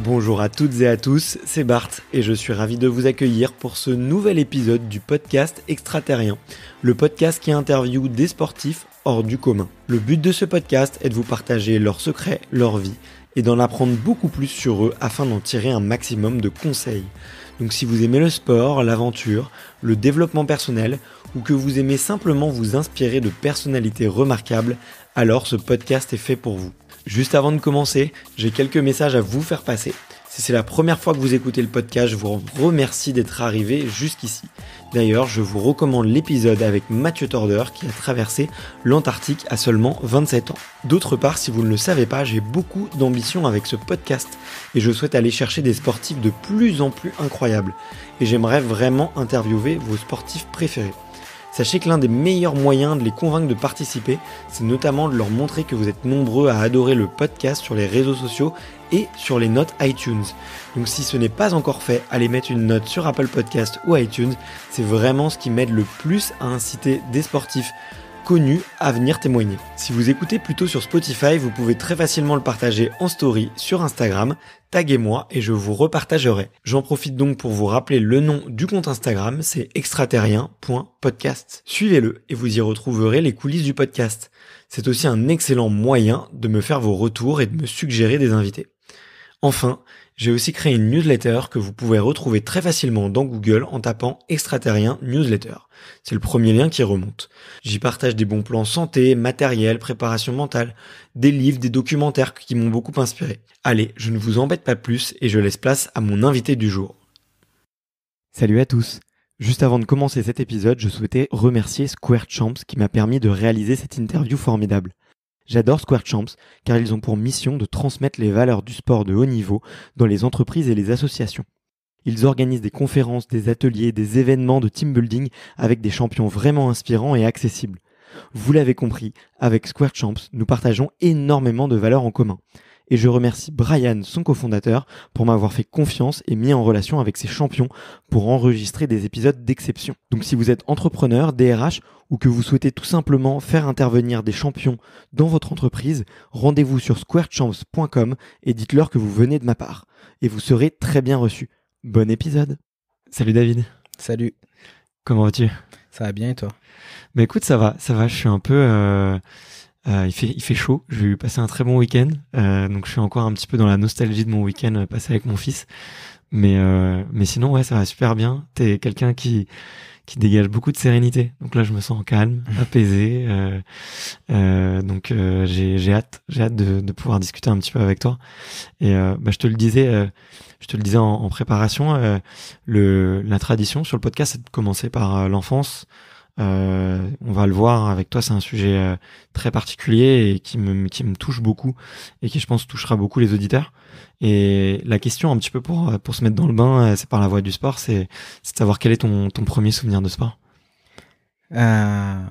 Bonjour à toutes et à tous, c'est Bart et je suis ravi de vous accueillir pour ce nouvel épisode du podcast Extraterrien, le podcast qui interviewe des sportifs hors du commun. Le but de ce podcast est de vous partager leurs secrets, leur vie et d'en apprendre beaucoup plus sur eux afin d'en tirer un maximum de conseils. Donc si vous aimez le sport, l'aventure, le développement personnel ou que vous aimez simplement vous inspirer de personnalités remarquables, alors ce podcast est fait pour vous. Juste avant de commencer, j'ai quelques messages à vous faire passer. Si c'est la première fois que vous écoutez le podcast, je vous remercie d'être arrivé jusqu'ici. D'ailleurs, je vous recommande l'épisode avec Mathieu Torder qui a traversé l'Antarctique à seulement 27 ans. D'autre part, si vous ne le savez pas, j'ai beaucoup d'ambition avec ce podcast et je souhaite aller chercher des sportifs de plus en plus incroyables. Et j'aimerais vraiment interviewer vos sportifs préférés. Sachez que l'un des meilleurs moyens de les convaincre de participer, c'est notamment de leur montrer que vous êtes nombreux à adorer le podcast sur les réseaux sociaux et sur les notes iTunes. Donc si ce n'est pas encore fait, allez mettre une note sur Apple Podcast ou iTunes, c'est vraiment ce qui m'aide le plus à inciter des sportifs connus à venir témoigner. Si vous écoutez plutôt sur Spotify, vous pouvez très facilement le partager en story sur Instagram, taguez-moi et je vous repartagerai. J'en profite donc pour vous rappeler le nom du compte Instagram, c'est extraterrien.podcast. Suivez-le et vous y retrouverez les coulisses du podcast. C'est aussi un excellent moyen de me faire vos retours et de me suggérer des invités. Enfin, j'ai aussi créé une newsletter que vous pouvez retrouver très facilement dans Google en tapant Extraterrien Newsletter. C'est le premier lien qui remonte. J'y partage des bons plans santé, matériel, préparation mentale, des livres, des documentaires qui m'ont beaucoup inspiré. Allez, je ne vous embête pas plus et je laisse place à mon invité du jour. Salut à tous. Juste avant de commencer cet épisode, je souhaitais remercier Square Champs qui m'a permis de réaliser cette interview formidable. J'adore Square Champs car ils ont pour mission de transmettre les valeurs du sport de haut niveau dans les entreprises et les associations. Ils organisent des conférences, des ateliers, des événements de team building avec des champions vraiment inspirants et accessibles. Vous l'avez compris, avec Square Champs, nous partageons énormément de valeurs en commun. Et je remercie Brian, son cofondateur, pour m'avoir fait confiance et mis en relation avec ces champions pour enregistrer des épisodes d'exception. Donc si vous êtes entrepreneur, DRH ou que vous souhaitez tout simplement faire intervenir des champions dans votre entreprise, rendez-vous sur squarechamps.com et dites-leur que vous venez de ma part. Et vous serez très bien reçu. Bon épisode. Salut David. Salut. Comment vas-tu ? Ça va bien et toi ? Bah écoute, ça va. Je suis un peu... il fait chaud, j'ai eu passé un très bon week-end, donc je suis encore un petit peu dans la nostalgie de mon week-end passé avec mon fils, mais sinon ouais ça va super bien. T'es quelqu'un qui dégage beaucoup de sérénité, donc là je me sens calme, apaisé, donc j'ai hâte de pouvoir discuter un petit peu avec toi. Et je te le disais en préparation, la tradition sur le podcast c'est de commencer par l'enfance. On va le voir avec toi, c'est un sujet très particulier et qui me touche beaucoup et qui je pense touchera beaucoup les auditeurs. Et la question un petit peu pour se mettre dans le bain, c'est par la voie du sport, c'est de savoir quel est ton premier souvenir de sport. Mon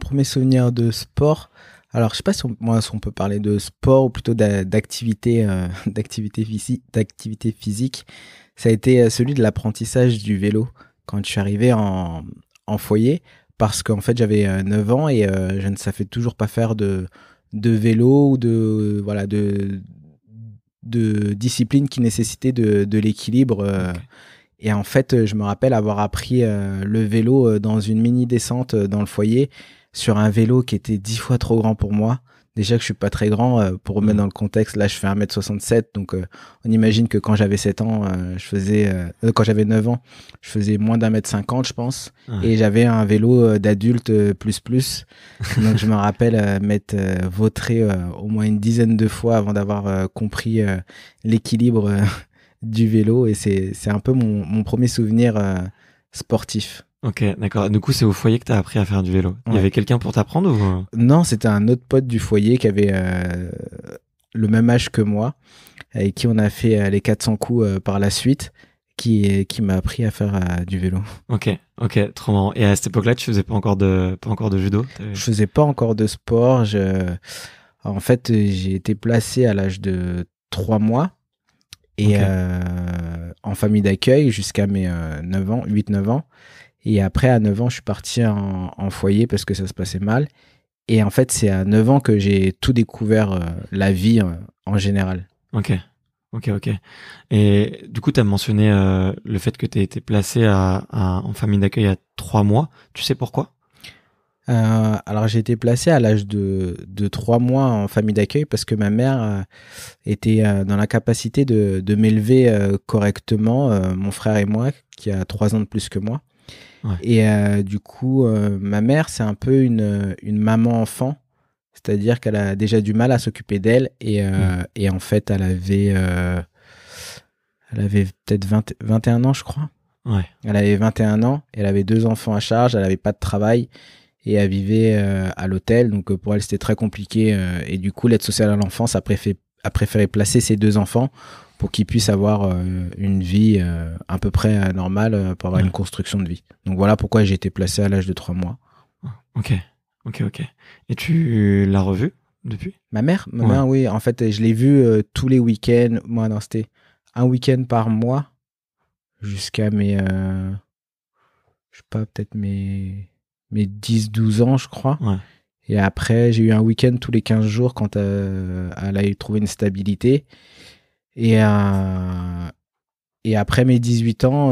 premier souvenir de sport, alors je sais pas si on peut parler de sport ou plutôt d'activité physique, ça a été celui de l'apprentissage du vélo quand je suis arrivé en foyer, parce qu'en fait j'avais 9 ans et je ne savais toujours pas faire de vélo ou de discipline qui nécessitait de l'équilibre. Okay. Et en fait, je me rappelle avoir appris le vélo dans une mini descente dans le foyer sur un vélo qui était 10 fois trop grand pour moi. Déjà que je suis pas très grand, pour remettre dans le contexte, là je fais 1m67, donc on imagine que quand j'avais 7 ans, quand j'avais 9 ans, je faisais moins d'1m50 je pense, et j'avais un vélo d'adulte plus. Donc je me rappelle m'être vautré au moins une dizaine de fois avant d'avoir compris l'équilibre du vélo, et c'est un peu mon premier souvenir sportif. Ok, d'accord. Du coup, c'est au foyer que tu as appris à faire du vélo. Il y avait quelqu'un pour t'apprendre ou... Non, c'était un autre pote du foyer qui avait le même âge que moi, avec qui on a fait les 400 coups par la suite, qui m'a appris à faire du vélo. Ok, trop marrant. Et à cette époque-là, tu faisais pas encore de judo ? Je faisais pas encore de sport. En fait, j'ai été placé à l'âge de 3 mois et en famille d'accueil jusqu'à mes 8-9 ans. Et après, à 9 ans, je suis parti en foyer parce que ça se passait mal. Et en fait, c'est à 9 ans que j'ai tout découvert, la vie en général. Ok. Ok, ok. Et du coup, tu as mentionné le fait que tu as été placé en famille d'accueil à 3 mois. Tu sais pourquoi? Alors j'ai été placé à l'âge de 3 mois en famille d'accueil parce que ma mère était dans la capacité de m'élever correctement, mon frère et moi, qui a 3 ans de plus que moi. Ouais. Et du coup, ma mère, c'est un peu une maman-enfant, c'est-à-dire qu'elle a déjà du mal à s'occuper d'elle et en fait, elle avait peut-être 21 ans, je crois. Ouais. Elle avait 21 ans, elle avait 2 enfants à charge, elle n'avait pas de travail et elle vivait à l'hôtel. Donc pour elle, c'était très compliqué. Et du coup, l'aide sociale à l'enfance a préféré placer ses 2 enfants pour qu'ils puissent avoir une vie à peu près normale pour avoir une construction de vie. Donc voilà pourquoi j'ai été placé à l'âge de 3 mois. Ok, ok, ok. Et tu l'as revu depuis? Ma mère, oui. En fait, je l'ai vue tous les week-ends. Moi, non, c'était un week-end par mois jusqu'à mes, je sais pas, peut-être mes 10-12 ans, je crois. Ouais. Et après, j'ai eu un week-end tous les 15 jours quand elle a trouvé une stabilité. Et après mes 18 ans,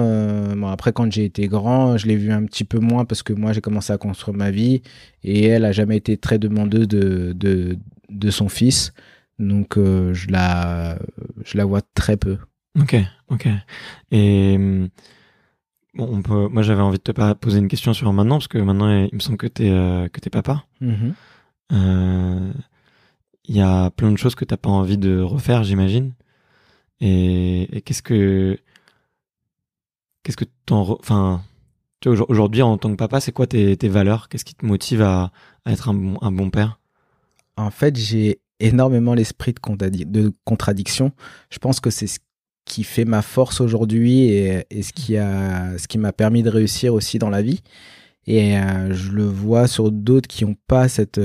après quand j'ai été grand, je l'ai vu un petit peu moins parce que moi j'ai commencé à construire ma vie et elle a jamais été très demandeuse de son fils. Donc je la vois très peu. Ok, ok. Et bon, moi j'avais envie de te poser une question sur maintenant parce que maintenant il me semble que t'es papa. Mm-hmm. Il y a plein de choses que t'as pas envie de refaire, j'imagine. Et qu'est-ce que enfin, tu vois, aujourd'hui en tant que papa, c'est quoi tes valeurs? Qu'est-ce qui te motive à être un bon père? En fait, j'ai énormément l'esprit de contradiction. Je pense que c'est ce qui fait ma force aujourd'hui et ce qui m'a permis de réussir aussi dans la vie. Et je le vois sur d'autres qui n'ont pas cette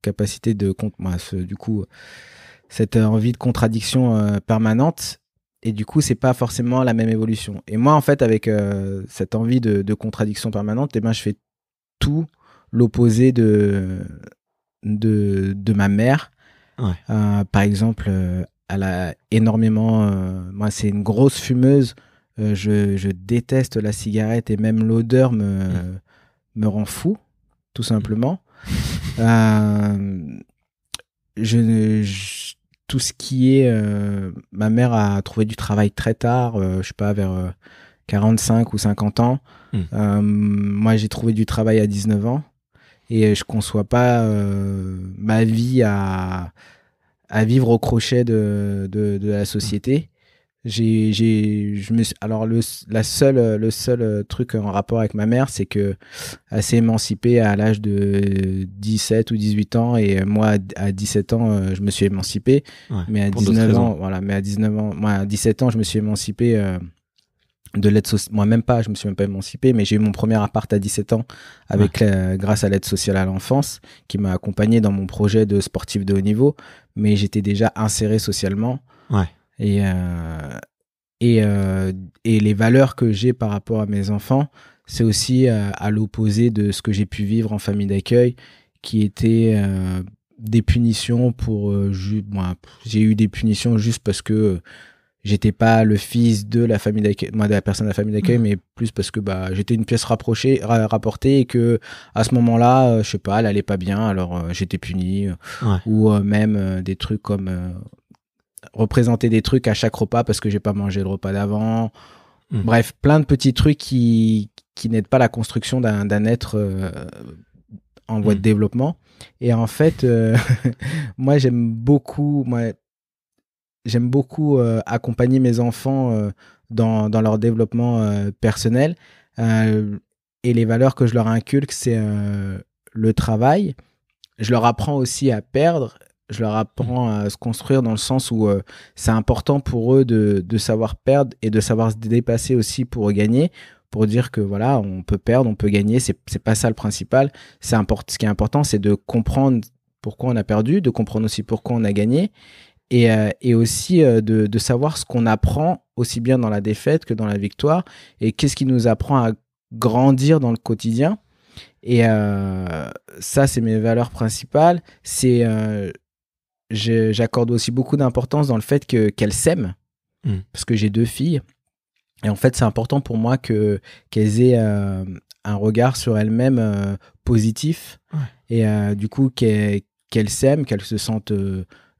capacité du coup, cette envie de contradiction permanente. Et du coup, c'est pas forcément la même évolution. Et moi, en fait, avec cette envie de contradiction permanente, eh ben, je fais tout l'opposé de ma mère. Ouais. Par exemple, elle a énormément. Moi, c'est une grosse fumeuse. Je déteste la cigarette et même l'odeur me rend fou, tout simplement. Tout ce qui est. Ma mère a trouvé du travail très tard, je sais pas, vers 45 ou 50 ans. Moi, j'ai trouvé du travail à 19 ans. Et je conçois pas ma vie à vivre au crochet de la société. Alors le seul truc en rapport avec ma mère, c'est que elle s'est émancipée à l'âge de 17 ou 18 ans et moi à 17 ans je me suis émancipé. Ouais, Mais à 19 ans, voilà, mais à 19 ans, moi à 17 ans, je me suis émancipé de l'aide sociale. Moi même pas, je me suis même pas émancipé, mais j'ai eu mon premier appart à 17 ans grâce à l'aide sociale à l'enfance qui m'a accompagné dans mon projet de sportif de haut niveau, mais j'étais déjà inséré socialement. Ouais. Et les valeurs que j'ai par rapport à mes enfants, c'est aussi à l'opposé de ce que j'ai pu vivre en famille d'accueil, qui était des punitions j'ai eu des punitions juste parce que j'étais pas le fils de la famille d'accueil, moi de la personne de la famille d'accueil, mais plus parce que j'étais une pièce rapportée et que à ce moment-là, je sais pas, elle allait pas bien, alors j'étais puni, ou même des trucs comme représenter des trucs à chaque repas parce que j'ai pas mangé le repas d'avant. Bref, plein de petits trucs qui n'aident pas la construction d'un être en voie de développement. Et en fait, moi j'aime beaucoup accompagner mes enfants dans leur développement personnel. Et les valeurs que je leur inculque, c'est le travail. Je leur apprends aussi à perdre. Je leur apprends à se construire dans le sens où c'est important pour eux de savoir perdre et de savoir se dépasser aussi pour gagner, pour dire que voilà, on peut perdre, on peut gagner, c'est pas ça le principal. Ce qui est important, c'est de comprendre pourquoi on a perdu, de comprendre aussi pourquoi on a gagné et aussi de savoir ce qu'on apprend aussi bien dans la défaite que dans la victoire et qu'est-ce qui nous apprend à grandir dans le quotidien. Et ça, c'est mes valeurs principales. J'accorde aussi beaucoup d'importance dans le fait qu'elles s'aiment. parce que j'ai 2 filles. Et en fait, c'est important pour moi qu'elles aient un regard sur elles-mêmes positif. Et du coup, qu'elles s'aiment, qu'elles se sentent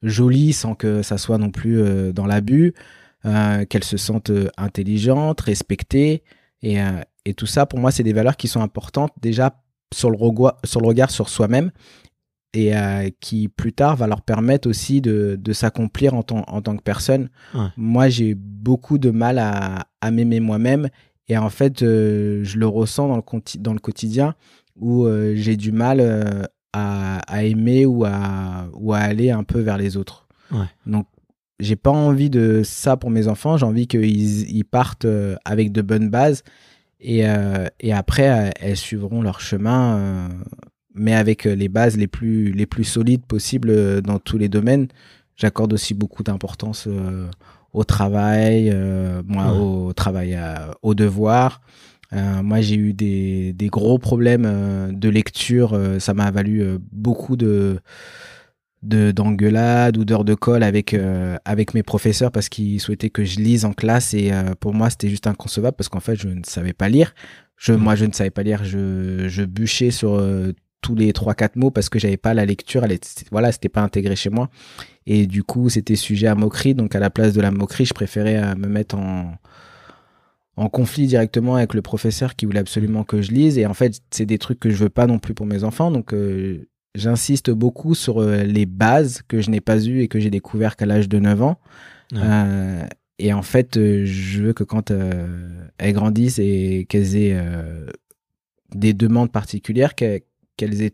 jolies sans que ça soit non plus dans l'abus, qu'elles se sentent intelligentes, respectées. Et tout ça, pour moi, c'est des valeurs qui sont importantes déjà sur le regard sur soi-même et qui, plus tard, va leur permettre aussi de s'accomplir en tant que personne. Ouais. Moi, j'ai beaucoup de mal à m'aimer moi-même et en fait, je le ressens dans le quotidien où j'ai du mal à aimer ou à aller un peu vers les autres. Ouais. Donc, j'ai pas envie de ça pour mes enfants. J'ai envie qu'ils partent avec de bonnes bases et après, elles suivront leur chemin, mais avec les bases les plus solides possibles dans tous les domaines. J'accorde aussi beaucoup d'importance au travail, au travail, aux devoirs. Moi, j'ai eu des gros problèmes de lecture. Ça m'a valu beaucoup d'engueulades ou d'heures de colle avec mes professeurs parce qu'ils souhaitaient que je lise en classe et pour moi c'était juste inconcevable parce qu'en fait je ne savais pas lire. Moi je ne savais pas lire, je bûchais sur tous les 3-4 mots parce que j'avais pas la lecture, c'était pas intégré chez moi et du coup c'était sujet à moquerie, donc à la place de la moquerie je préférais me mettre en conflit directement avec le professeur qui voulait absolument que je lise et en fait c'est des trucs que je veux pas non plus pour mes enfants, donc j'insiste beaucoup sur les bases que je n'ai pas eues et que j'ai découvert qu'à l'âge de 9 ans. Ouais. Et en fait, je veux que quand elles grandissent et qu'elles aient des demandes particulières, qu'elles aient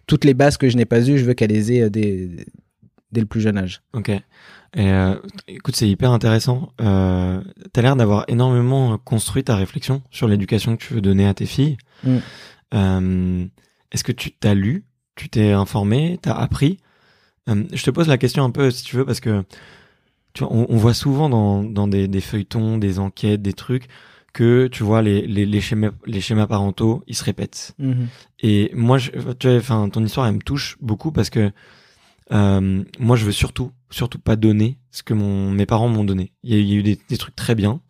toutes les bases que je n'ai pas eues, je veux qu'elles les aient dès le plus jeune âge. Ok. Et écoute, c'est hyper intéressant. T'as l'air d'avoir énormément construit ta réflexion sur l'éducation que tu veux donner à tes filles. Est-ce que tu t'as lu? Tu t'es informé, t'as appris. Je te pose la question un peu, si tu veux, parce que tu vois, on voit souvent dans des feuilletons, des enquêtes, des trucs, que tu vois les schémas parentaux, ils se répètent. Et moi, tu vois, ton histoire, elle me touche beaucoup parce que moi, je veux surtout pas donner ce que mes parents m'ont donné. Il y a eu des trucs très bien.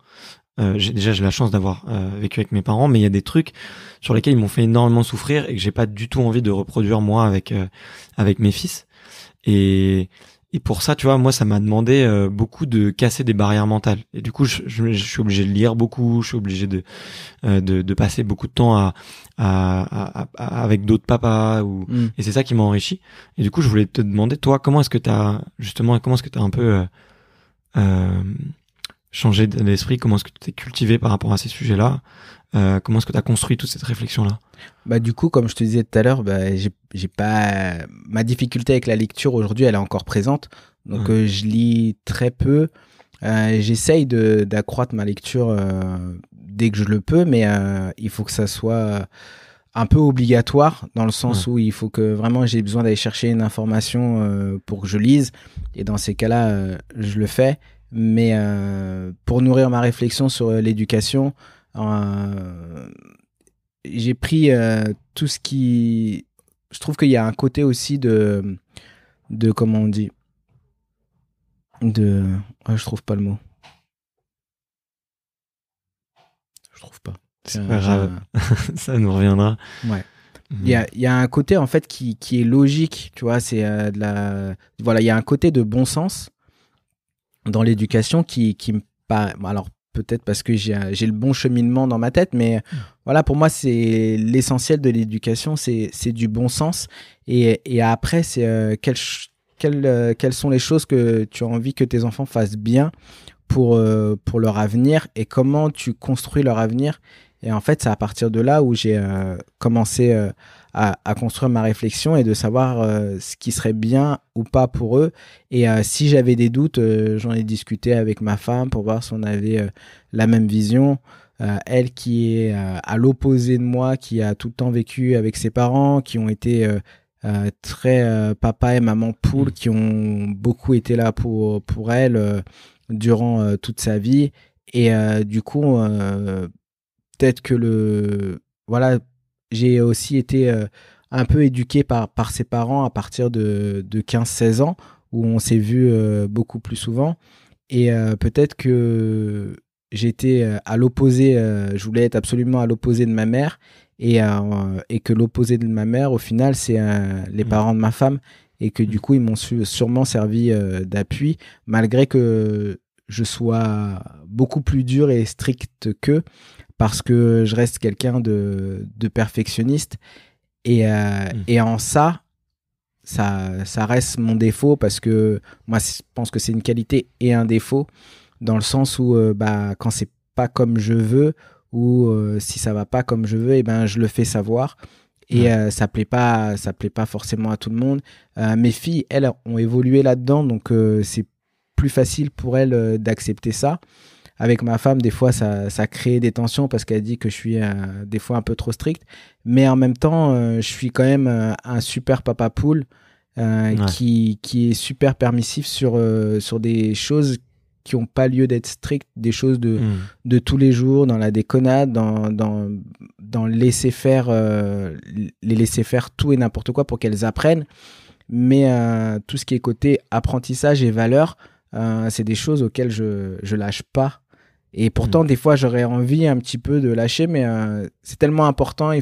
J'ai la chance d'avoir vécu avec mes parents, mais il y a des trucs sur lesquels ils m'ont fait énormément souffrir et que j'ai pas du tout envie de reproduire moi avec mes fils. Et pour ça, tu vois, moi, ça m'a demandé beaucoup de casser des barrières mentales. Et du coup, je suis obligé de lire beaucoup, je suis obligé de passer beaucoup de temps avec d'autres papas et c'est ça qui m'a enrichi. Et du coup, je voulais te demander, toi, comment est-ce que t'as un peu changer d'esprit, comment est-ce que tu t'es cultivé par rapport à ces sujets-là, comment est-ce que tu as construit toute cette réflexion-là? Bah du coup, comme je te disais tout à l'heure, j'ai pas ma difficulté avec la lecture aujourd'hui, elle est encore présente. Donc je lis très peu. J'essaye d'accroître ma lecture dès que je le peux, mais il faut que ça soit un peu obligatoire dans le sens où il faut que vraiment j'ai besoin d'aller chercher une information pour que je lise. Et dans ces cas-là, je le fais. Mais pour nourrir ma réflexion sur l'éducation, j'ai pris tout ce qui... Je trouve qu'il y a un côté aussi de comment on dit je trouve pas le mot. Je trouve pas. C'est pas grave. Ça nous reviendra. Ouais. Il y a un côté en fait qui est logique, tu vois, c'est voilà, il y a un côté de bon sens dans l'éducation qui me paraît, alors peut-être parce que j'ai le bon cheminement dans ma tête, mais voilà, pour moi c'est l'essentiel de l'éducation, c'est du bon sens et après c'est quelles sont les choses que tu as envie que tes enfants fassent bien pour leur avenir et comment tu construis leur avenir. Et en fait, c'est à partir de là où j'ai commencé à construire ma réflexion et de savoir ce qui serait bien ou pas pour eux. Et si j'avais des doutes, j'en ai discuté avec ma femme pour voir si on avait la même vision. Elle qui est à l'opposé de moi, qui a tout le temps vécu avec ses parents, qui ont été très papa et maman poule, qui ont beaucoup été là pour elle durant toute sa vie. Et du coup... peut-être que voilà, j'ai aussi été un peu éduqué par ses parents à partir de 15-16 ans, où on s'est vu beaucoup plus souvent. Et peut-être que j'étais à l'opposé, je voulais être absolument à l'opposé de ma mère, et que l'opposé de ma mère, au final, c'est les parents de ma femme, et que du coup, ils m'ont sûrement servi d'appui, malgré que je sois beaucoup plus dur et strict qu'eux, parce que je reste quelqu'un de perfectionniste, et en ça reste mon défaut, parce que moi, je pense que c'est une qualité et un défaut, dans le sens où quand c'est pas comme je veux, ou si ça va pas comme je veux, et ben je le fais savoir, et ça plaît pas forcément à tout le monde. Mes filles, elles, ont évolué là-dedans, donc c'est plus facile pour elles d'accepter ça. Avec ma femme, des fois, ça crée des tensions, parce qu'elle dit que je suis des fois un peu trop strict. Mais en même temps, je suis quand même un super papa poule qui est super permissif sur des choses qui n'ont pas lieu d'être strictes, des choses de tous les jours, dans la déconnade, dans laisser faire, les laisser faire tout et n'importe quoi pour qu'elles apprennent. Mais tout ce qui est côté apprentissage et valeur, c'est des choses auxquelles je lâche pas. Et pourtant, des fois, j'aurais envie un petit peu de lâcher, mais c'est tellement important.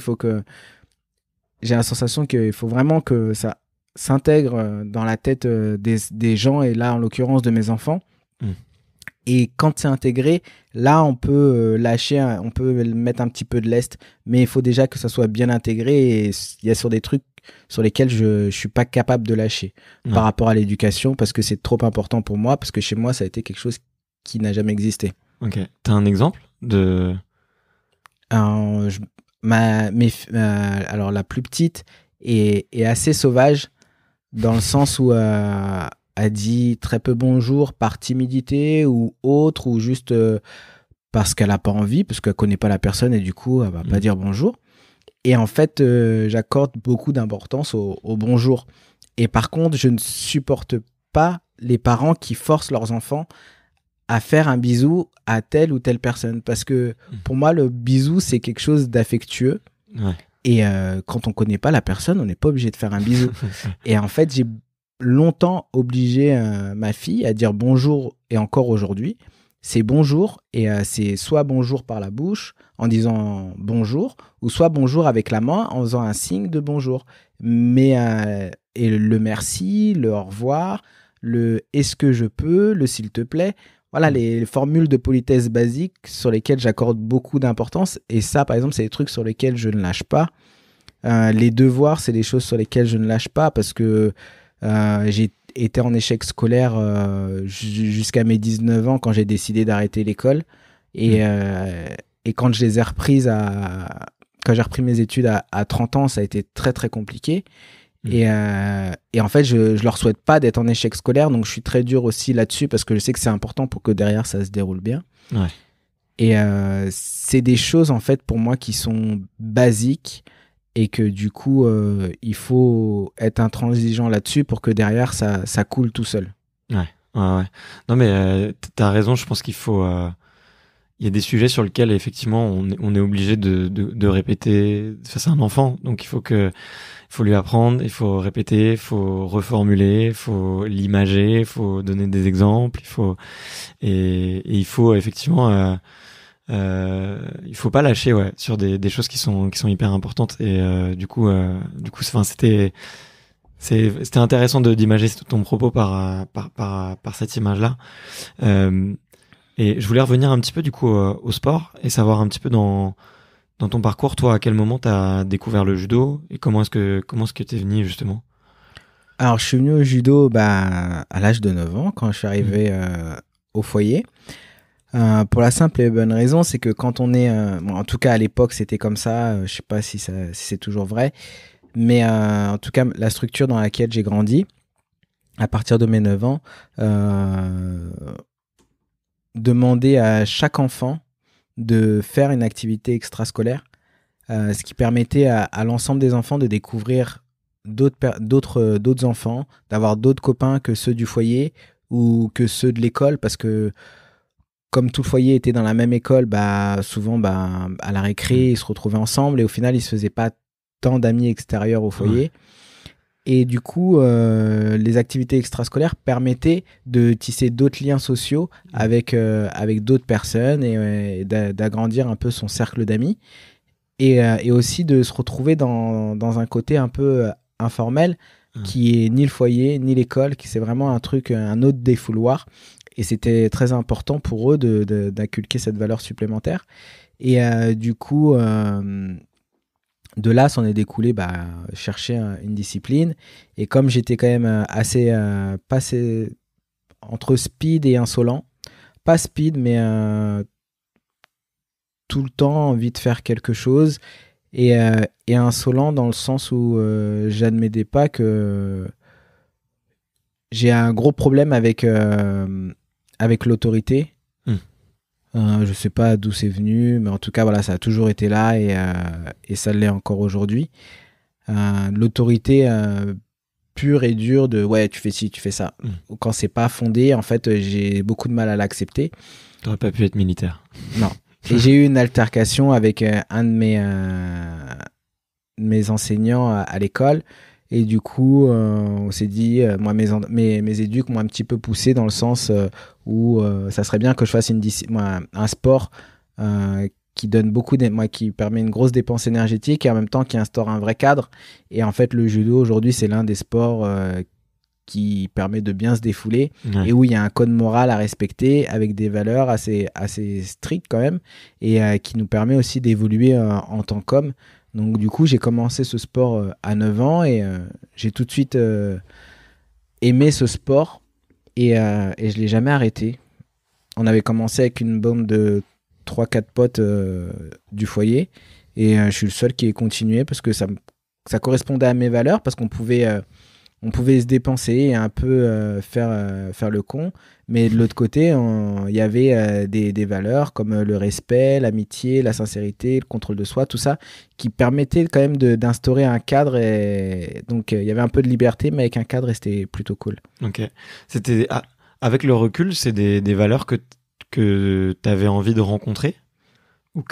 J'ai la sensation qu'il faut vraiment que ça s'intègre dans la tête des gens, et là, en l'occurrence, de mes enfants. Et quand c'est intégré, là, on peut lâcher, on peut mettre un petit peu de lest, mais il faut déjà que ça soit bien intégré. Et il y a sur des trucs sur lesquels je suis pas capable de lâcher par rapport à l'éducation, parce que c'est trop important pour moi, parce que chez moi, ça a été quelque chose qui n'a jamais existé. Ok. T'as un exemple de... Alors, alors la plus petite est assez sauvage, dans le sens où elle dit très peu bonjour par timidité ou autre, ou juste parce qu'elle n'a pas envie, parce qu'elle connaît pas la personne, et du coup elle va pas dire bonjour. Et en fait, j'accorde beaucoup d'importance au bonjour. Et par contre, je ne supporte pas les parents qui forcent leurs enfants à faire un bisou à telle ou telle personne, parce que pour moi, le bisou, c'est quelque chose d'affectueux. Et quand on connaît pas la personne, on n'est pas obligé de faire un bisou. Et en fait, j'ai longtemps obligé ma fille à dire bonjour, et encore aujourd'hui, c'est bonjour, et c'est soit bonjour par la bouche en disant bonjour, ou soit bonjour avec la main en faisant un signe de bonjour. Mais et le merci, le au revoir, le est-ce que je peux, le s'il te plaît, voilà les formules de politesse basiques sur lesquelles j'accorde beaucoup d'importance. Et ça, par exemple, c'est des trucs sur lesquels je ne lâche pas. Les devoirs, c'est des choses sur lesquelles je ne lâche pas, parce que j'ai été en échec scolaire jusqu'à mes 19 ans, quand j'ai décidé d'arrêter l'école. Et quand je les ai reprises quand j'ai repris mes études à 30 ans, ça a été très très compliqué. Et en fait, je leur souhaite pas d'être en échec scolaire, donc je suis très dur aussi là-dessus, parce que je sais que c'est important pour que derrière ça se déroule bien. Et c'est des choses, en fait, pour moi, qui sont basiques, et que du coup, il faut être intransigeant là-dessus pour que derrière ça coule tout seul. Ouais. Non, mais t'as raison. Je pense qu'il faut. Il y a des sujets sur lesquels effectivement on est obligé de répéter face à un enfant. Donc il faut lui apprendre, il faut répéter, il faut reformuler, il faut l'imager, il faut donner des exemples, et il faut effectivement il faut pas lâcher sur des choses qui sont hyper importantes. Et du coup enfin c'était intéressant d'imager ton propos par cette image-là. Et je voulais revenir un petit peu du coup au sport, et savoir un petit peu dans ton parcours, toi, à quel moment t'as découvert le judo, et comment est-ce que t'es venu justement? Alors, je suis venu au judo à l'âge de 9 ans, quand je suis arrivé au foyer. Pour la simple et bonne raison, c'est que quand on est... en tout cas, à l'époque, c'était comme ça. Je sais pas si c'est toujours vrai. Mais en tout cas, la structure dans laquelle j'ai grandi, à partir de mes 9 ans, demander à chaque enfant de faire une activité extrascolaire, ce qui permettait à l'ensemble des enfants de découvrir d'autres enfants, d'avoir d'autres copains que ceux du foyer ou que ceux de l'école, parce que comme tout le foyer était dans la même école, souvent à la récré, ils se retrouvaient ensemble, et au final, ils se faisaient pas tant d'amis extérieurs au foyer. Et du coup, les activités extrascolaires permettaient de tisser d'autres liens sociaux avec d'autres personnes et d'agrandir un peu son cercle d'amis. Et aussi de se retrouver dans un côté un peu informel qui est ni le foyer, ni l'école, qui c'est vraiment un autre défouloir. Et c'était très important pour eux d'inculquer cette valeur supplémentaire. Et du coup, de là, s'en est découlé chercher une discipline. Et comme j'étais quand même assez passé entre speed et insolent, pas speed, mais tout le temps envie de faire quelque chose, et insolent dans le sens où j'admettais pas que j'ai un gros problème avec l'autorité. Je sais pas d'où c'est venu, mais en tout cas voilà, ça a toujours été là et ça l'est encore aujourd'hui. L'autorité pure et dure de ouais, tu fais ci, tu fais ça. Quand c'est pas fondé, en fait, j'ai beaucoup de mal à l'accepter. T'aurais pas pu être militaire. Non. Et j'ai eu une altercation avec un de mes enseignants à l'école. Et du coup, on s'est dit, moi, mes éducs m'ont un petit peu poussé dans le sens où ça serait bien que je fasse un sport qui donne qui permet une grosse dépense énergétique et en même temps qui instaure un vrai cadre. Et en fait, le judo, aujourd'hui, c'est l'un des sports qui permet de bien se défouler et où il y a un code moral à respecter avec des valeurs assez strictes quand même et qui nous permet aussi d'évoluer en tant qu'homme. Donc du coup, j'ai commencé ce sport à 9 ans et j'ai tout de suite aimé ce sport et je l'ai jamais arrêté. On avait commencé avec une bande de 3-4 potes du foyer et je suis le seul qui ait continué parce que ça correspondait à mes valeurs, parce qu'on pouvait se dépenser et un peu faire le con. Mais de l'autre côté, il y avait des valeurs comme le respect, l'amitié, la sincérité, le contrôle de soi, tout ça, qui permettaient quand même d'instaurer un cadre. Et donc, il y avait un peu de liberté, mais avec un cadre, et c'était plutôt cool. Ok. Avec le recul, c'est des valeurs que tu avais envie de rencontrer ou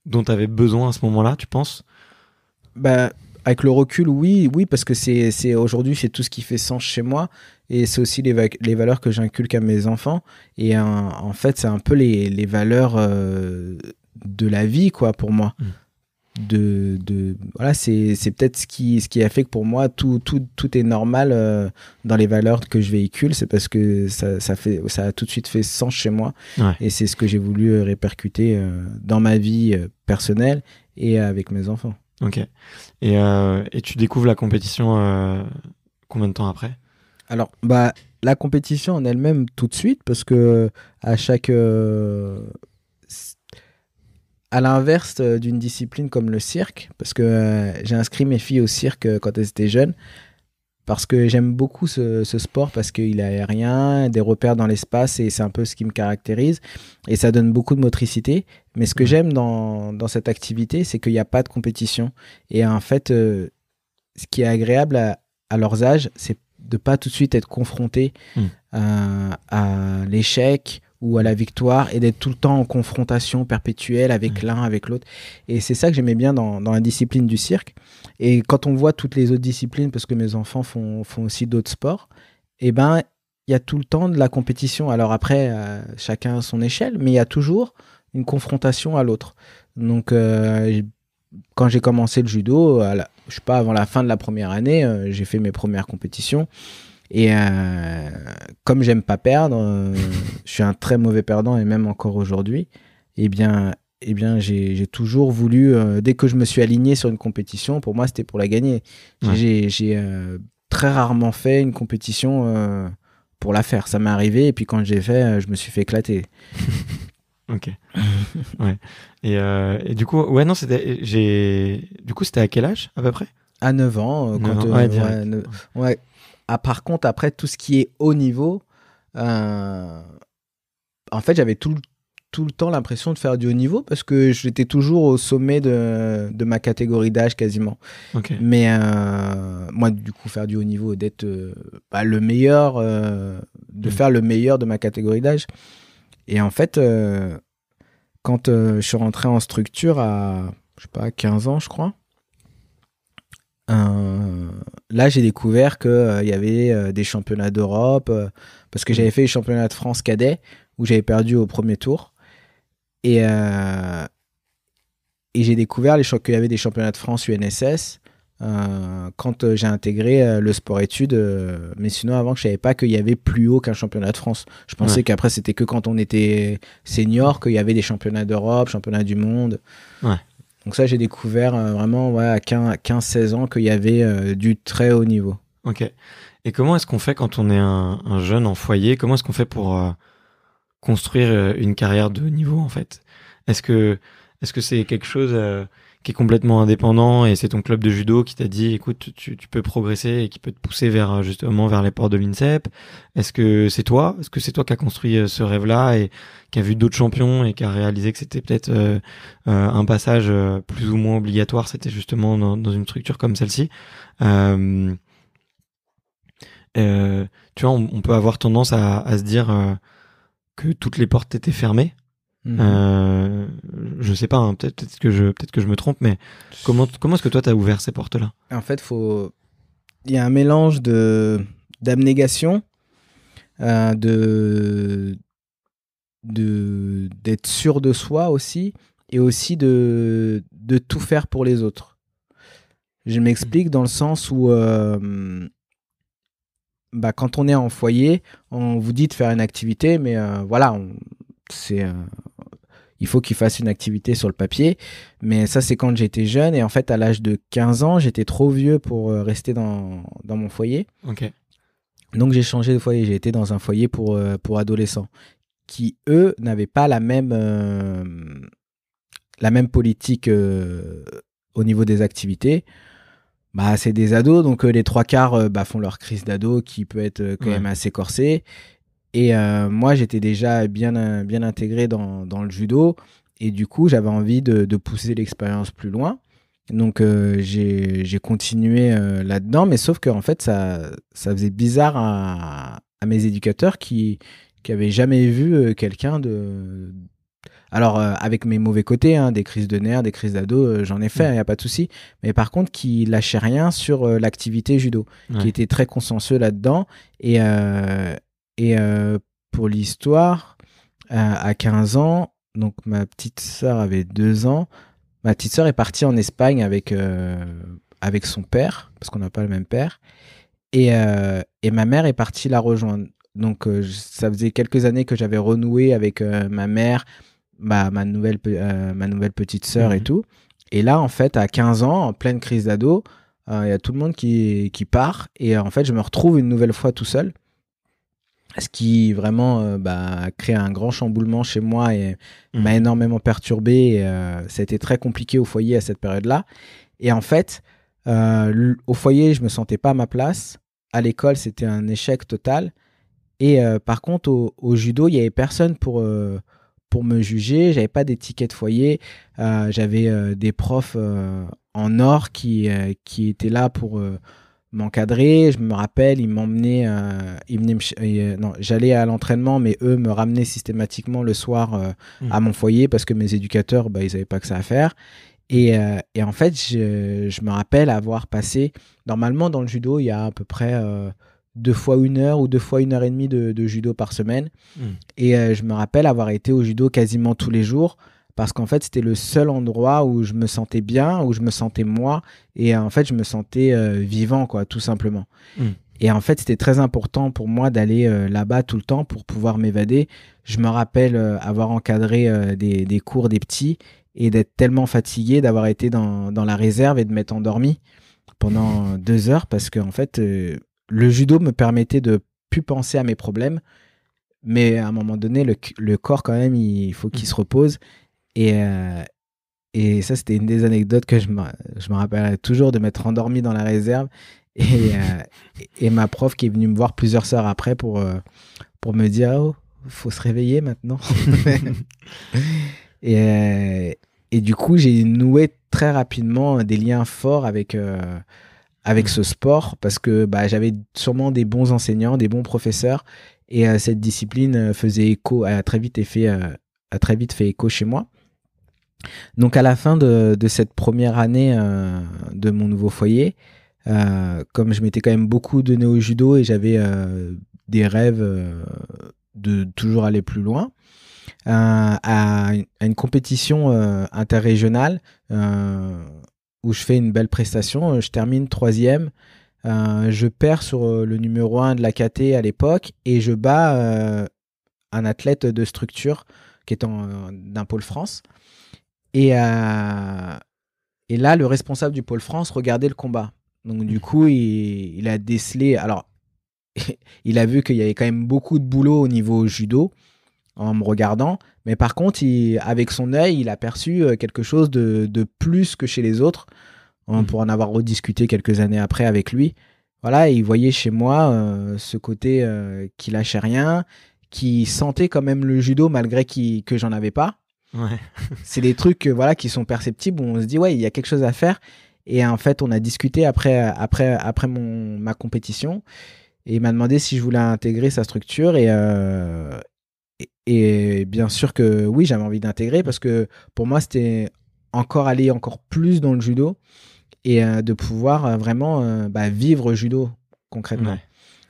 dont tu avais besoin à ce moment-là, tu penses ? Avec le recul, oui, parce que aujourd'hui, c'est tout ce qui fait sens chez moi. Et c'est aussi les valeurs que j'inculque à mes enfants. Et en fait, c'est un peu les valeurs de la vie, quoi, pour moi. Voilà, c'est peut-être ce qui a fait que pour moi, tout est normal dans les valeurs que je véhicule. C'est parce que ça a tout de suite fait sens chez moi. Ouais. Et c'est ce que j'ai voulu répercuter dans ma vie personnelle et avec mes enfants. Ok. Et tu découvres la compétition combien de temps après ? Alors, la compétition en elle-même tout de suite, parce que à l'inverse d'une discipline comme le cirque, parce que j'ai inscrit mes filles au cirque quand elles étaient jeunes, parce que j'aime beaucoup ce sport, parce qu'il est aérien, des repères dans l'espace, et c'est un peu ce qui me caractérise, et ça donne beaucoup de motricité. Mais ce que j'aime dans cette activité, c'est qu'il n'y a pas de compétition. Et en fait, ce qui est agréable à leurs âges, c'est de pas tout de suite être confronté à l'échec ou à la victoire et d'être tout le temps en confrontation perpétuelle avec l'un, avec l'autre. Et c'est ça que j'aimais bien dans la discipline du cirque. Et quand on voit toutes les autres disciplines, parce que mes enfants font aussi d'autres sports, il y a tout le temps de la compétition. Alors après, chacun à son échelle, mais il y a toujours une confrontation à l'autre. Donc, quand j'ai commencé le judo, je sais pas, avant la fin de la première année, j'ai fait mes premières compétitions. Et comme j'aime pas perdre, je suis un très mauvais perdant, et même encore aujourd'hui, eh bien j'ai toujours voulu, dès que je me suis aligné sur une compétition, pour moi c'était pour la gagner. Ouais. J'ai très rarement fait une compétition pour la faire. Ça m'est arrivé, et puis quand j'ai fait, je me suis fait éclater. Ok. Ouais. Et du coup, ouais, non, c'était à quel âge à peu près ? À 9 ans. Ouais. Ah, par contre, après, tout ce qui est haut niveau, en fait, j'avais tout le temps l'impression de faire du haut niveau, parce que j'étais toujours au sommet de ma catégorie d'âge quasiment. Okay. Mais moi, du coup, faire du haut niveau, d'être le meilleur, faire le meilleur de ma catégorie d'âge. Et en fait, quand je suis rentré en structure à, je sais pas, 15 ans, je crois, Là, j'ai découvert qu'il y avait des championnats d'Europe, parce que j'avais fait les championnats de France cadet, où j'avais perdu au premier tour. Et j'ai découvert qu'il y avait des championnats de France UNSS quand j'ai intégré le sport-études. Mais sinon, avant, je ne savais pas qu'il y avait plus haut qu'un championnat de France. Je pensais qu'après, c'était que quand on était senior qu'il y avait des championnats d'Europe, championnats du monde. Ouais. Donc ça, j'ai découvert vraiment à 15-16 ans qu'il y avait du très haut niveau. Ok. Et comment est-ce qu'on fait quand on est un jeune en foyer? Comment est-ce qu'on fait pour construire une carrière de haut niveau, en fait? Est-ce que c'est quelque chose qui est complètement indépendant et c'est ton club de judo qui t'a dit, écoute, tu peux progresser et qui peut te pousser justement vers les portes de l'INSEP? Est-ce que c'est toi qui as construit ce rêve-là et qui a vu d'autres champions et qui a réalisé que c'était peut-être un passage plus ou moins obligatoire, c'était justement dans une structure comme celle-ci? Tu vois, on peut avoir tendance à se dire que toutes les portes étaient fermées. Je sais pas, hein, peut-être que je me trompe, mais comment est-ce que toi t'as ouvert ces portes-là? En fait, il y a un mélange d'abnégation, d'être sûr de soi aussi, et aussi de tout faire pour les autres. Je m'explique dans le sens où quand on est en foyer, on vous dit de faire une activité, mais voilà, il faut qu'il fasse une activité sur le papier. Mais ça, c'est quand j'étais jeune. Et en fait, à l'âge de 15 ans, j'étais trop vieux pour rester dans mon foyer. Okay. Donc, j'ai changé de foyer. J'ai été dans un foyer pour adolescents qui, eux, n'avaient pas la même politique au niveau des activités. C'est des ados, donc les trois quarts font leur crise d'ado qui peut être quand même assez corsée. Et moi, j'étais déjà bien intégré dans le judo. Et du coup, j'avais envie de pousser l'expérience plus loin. Donc, j'ai continué là-dedans. Mais sauf qu'en fait, ça faisait bizarre à mes éducateurs qui n'avaient jamais vu quelqu'un de... Alors, avec mes mauvais côtés, hein, des crises de nerfs, des crises d'ado, j'en ai fait, il n'y a pas de souci. Mais par contre, qui lâchait rien sur l'activité judo, qui était très consciencieux là-dedans. Et pour l'histoire, à 15 ans, donc ma petite sœur avait 2 ans. Ma petite sœur est partie en Espagne avec son père, parce qu'on n'a pas le même père. Et ma mère est partie la rejoindre. Donc, ça faisait quelques années que j'avais renoué avec ma mère, ma nouvelle petite sœur et tout. Et là, en fait, à 15 ans, en pleine crise d'ado, il y a tout le monde qui part. Et en fait, je me retrouve une nouvelle fois tout seul. Ce qui vraiment a créé un grand chamboulement chez moi et m'a énormément perturbé. Et, ça a été très compliqué au foyer à cette période-là. Et en fait, au foyer, je me sentais pas à ma place. À l'école, c'était un échec total. Et par contre, au judo, il y avait personne pour me juger. J'avais pas d'étiquette foyer. J'avais des profs en or qui étaient là pour m'encadrer. Je me rappelle, ils m'emmenaient, j'allais à l'entraînement, mais eux me ramenaient systématiquement le soir à mon foyer parce que mes éducateurs, ils n'avaient pas que ça à faire. Et en fait, je me rappelle avoir passé, normalement dans le judo, il y a à peu près 2 fois 1 heure ou 2 fois 1 heure et demie de judo par semaine. Et je me rappelle avoir été au judo quasiment tous les jours parce qu'en fait, c'était le seul endroit où je me sentais bien, où je me sentais moi. Et en fait, je me sentais vivant, quoi, tout simplement. Et en fait, c'était très important pour moi d'aller là-bas tout le temps pour pouvoir m'évader. Je me rappelle avoir encadré des cours des petits et d'être tellement fatigué d'avoir été dans la réserve et de m'être endormi pendant 2 heures parce que en fait, le judo me permettait de plus penser à mes problèmes. Mais à un moment donné, le corps, quand même, il faut qu'il se repose. Et ça, c'était une des anecdotes que je me rappellerai toujours de m'être endormi dans la réserve. Et ma prof qui est venue me voir plusieurs heures après pour me dire « Oh, faut se réveiller maintenant ». Et du coup, j'ai noué très rapidement des liens forts avec ce sport parce que j'avais sûrement des bons enseignants, des bons professeurs. Et cette discipline faisait écho, a très vite fait écho chez moi. Donc à la fin de cette première année de mon nouveau foyer, comme je m'étais quand même beaucoup donné au judo et j'avais des rêves de toujours aller plus loin, à une compétition interrégionale où je fais une belle prestation. Je termine 3e. Je perds sur le numéro 1 de la KT à l'époque et je bats un athlète de structure qui est d'un pôle France. Et là, le responsable du pôle France regardait le combat. Donc du coup, il a décelé... Alors, il a vu qu'il y avait quand même beaucoup de boulot au niveau judo en me regardant. Mais par contre, avec son œil, il a perçu quelque chose de plus que chez les autres. Pour en avoir rediscuté quelques années après avec lui. Voilà, il voyait chez moi ce côté qui lâchait rien, qui sentait quand même le judo malgré que j'en avais pas. Ouais. C'est des trucs voilà, qui sont perceptibles où on se dit ouais, il y a quelque chose à faire. Et en fait, on a discuté après ma compétition et il m'a demandé si je voulais intégrer sa structure et bien sûr que oui, j'avais envie d'intégrer parce que pour moi, c'était aller encore plus dans le judo et de pouvoir vraiment vivre judo concrètement. Ouais.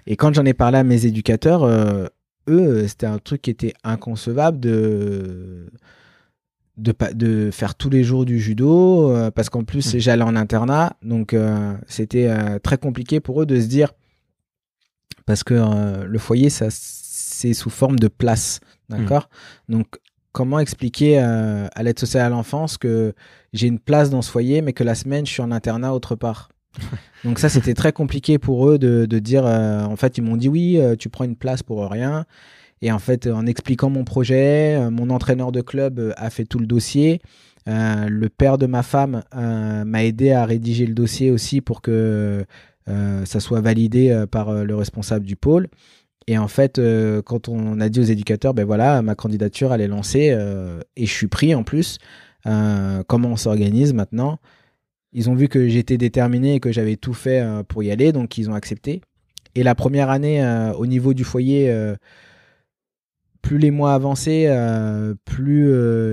Et quand j'en ai parlé à mes éducateurs, eux, c'était un truc qui était inconcevable de faire tous les jours du judo, parce qu'en plus, j'allais en internat, donc c'était très compliqué pour eux de se dire, parce que le foyer, ça, c'est sous forme de place, d'accord ? Donc, comment expliquer à l'aide sociale à l'enfance que j'ai une place dans ce foyer, mais que la semaine, je suis en internat autre part. Donc ça, c'était très compliqué pour eux de dire... en fait, ils m'ont dit, oui, tu prends une place pour rien. Et en fait, en expliquant mon projet, mon entraîneur de club a fait tout le dossier. Le père de ma femme m'a aidé à rédiger le dossier aussi pour que ça soit validé par le responsable du pôle. Et en fait, quand on a dit aux éducateurs, ben voilà, ma candidature, elle est lancée et je suis pris en plus. Comment on s'organise maintenant ? Ils ont vu que j'étais déterminé et que j'avais tout fait pour y aller, donc ils ont accepté. Et la première année, au niveau du foyer, plus les mois avançaient, plus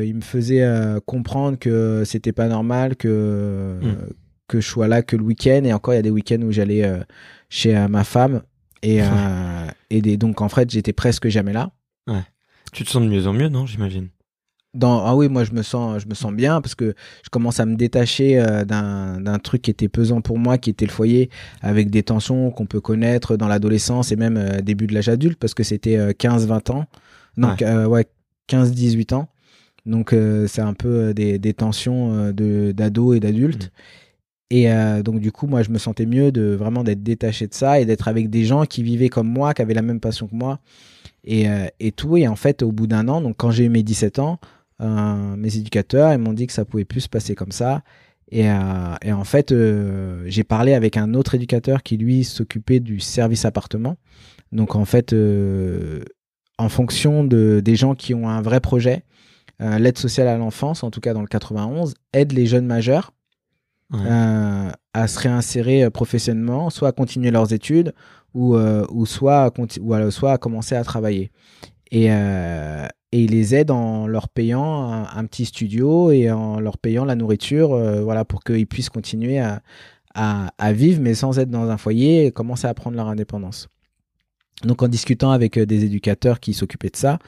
ils me faisaient comprendre que c'était pas normal que je sois là que le week-end. Et encore, il y a des week-ends où j'allais chez ma femme. Et donc, en fait, j'étais presque jamais là. Ouais. Tu te sens de mieux en mieux, non, j'imagine ? Ah oui, moi, je me sens bien parce que je commence à me détacher d'un truc qui était pesant pour moi, qui était le foyer, avec des tensions qu'on peut connaître dans l'adolescence et même début de l'âge adulte, parce que c'était 15-20 ans. Donc, 15-18 ans. Donc, c'est un peu des tensions d'ado et d'adultes. Et donc du coup, moi, je me sentais mieux vraiment d'être détaché de ça et d'être avec des gens qui vivaient comme moi, qui avaient la même passion que moi et tout. Et en fait, au bout d'un an, donc quand j'ai eu mes 17 ans, mes éducateurs, ils m'ont dit que ça pouvait plus se passer comme ça. Et en fait, j'ai parlé avec un autre éducateur qui, lui, s'occupait du service appartement. Donc en fait, en fonction des gens qui ont un vrai projet, l'aide sociale à l'enfance, en tout cas dans le 91, aide les jeunes majeurs à se réinsérer professionnellement, soit à continuer leurs études ou soit à commencer à travailler. Et ils les aident en leur payant un petit studio et en leur payant la nourriture voilà, pour qu'ils puissent continuer à vivre, mais sans être dans un foyer et commencer à prendre leur indépendance. Donc en discutant avec des éducateurs qui s'occupaient de ça,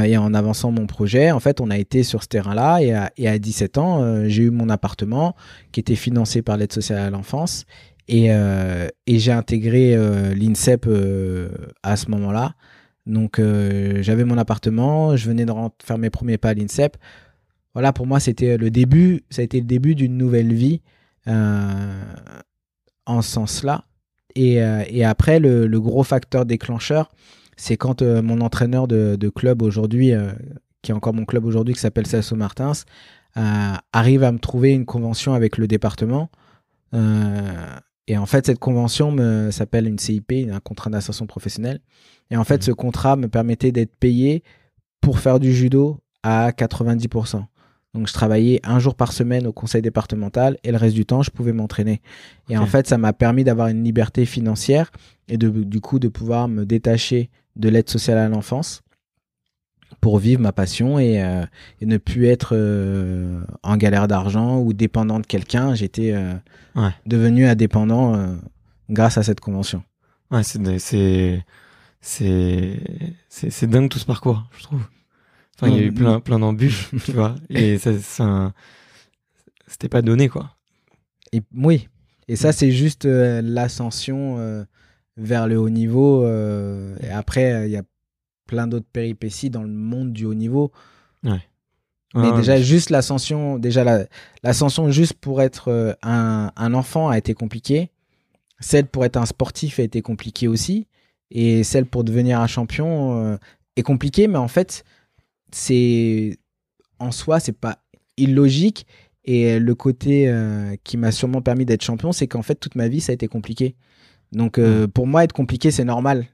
et en avançant mon projet, en fait, on a été sur ce terrain-là et à 17 ans, j'ai eu mon appartement qui était financé par l'aide sociale à l'enfance et j'ai intégré l'INSEP à ce moment-là. Donc, j'avais mon appartement, je venais de faire mes premiers pas à l'INSEP. Voilà, pour moi, c'était le début, ça a été le début d'une nouvelle vie en ce sens-là. Et après, le gros facteur déclencheur, c'est quand mon entraîneur de club aujourd'hui, qui est encore mon club aujourd'hui, qui s'appelle Celso Martins, arrive à me trouver une convention avec le département. Et en fait, cette convention s'appelle une CIP, un contrat d'insertion professionnelle. Et en fait, ce contrat me permettait d'être payé pour faire du judo à 90%. Donc, je travaillais un jour par semaine au conseil départemental et le reste du temps, je pouvais m'entraîner. Et en fait, ça m'a permis d'avoir une liberté financière et du coup, de pouvoir me détacher de l'aide sociale à l'enfance pour vivre ma passion et ne plus être en galère d'argent ou dépendant de quelqu'un. J'étais devenu indépendant grâce à cette convention. Ouais, c'est dingue tout ce parcours, je trouve. Enfin, il y a eu plein d'embûches, tu vois, et c'était pas donné, quoi. Et, oui, et ça, c'est juste l'ascension vers le haut niveau. Et après, il y a plein d'autres péripéties dans le monde du haut niveau. Ouais. Mais déjà, juste l'ascension, l'ascension juste pour être un enfant a été compliquée. Celle pour être un sportif a été compliquée aussi. Et celle pour devenir un champion est compliquée, mais en fait, en soi, c'est pas illogique. Et le côté qui m'a sûrement permis d'être champion, c'est qu'en fait, toute ma vie, ça a été compliqué. Donc, pour moi, être compliqué, c'est normal.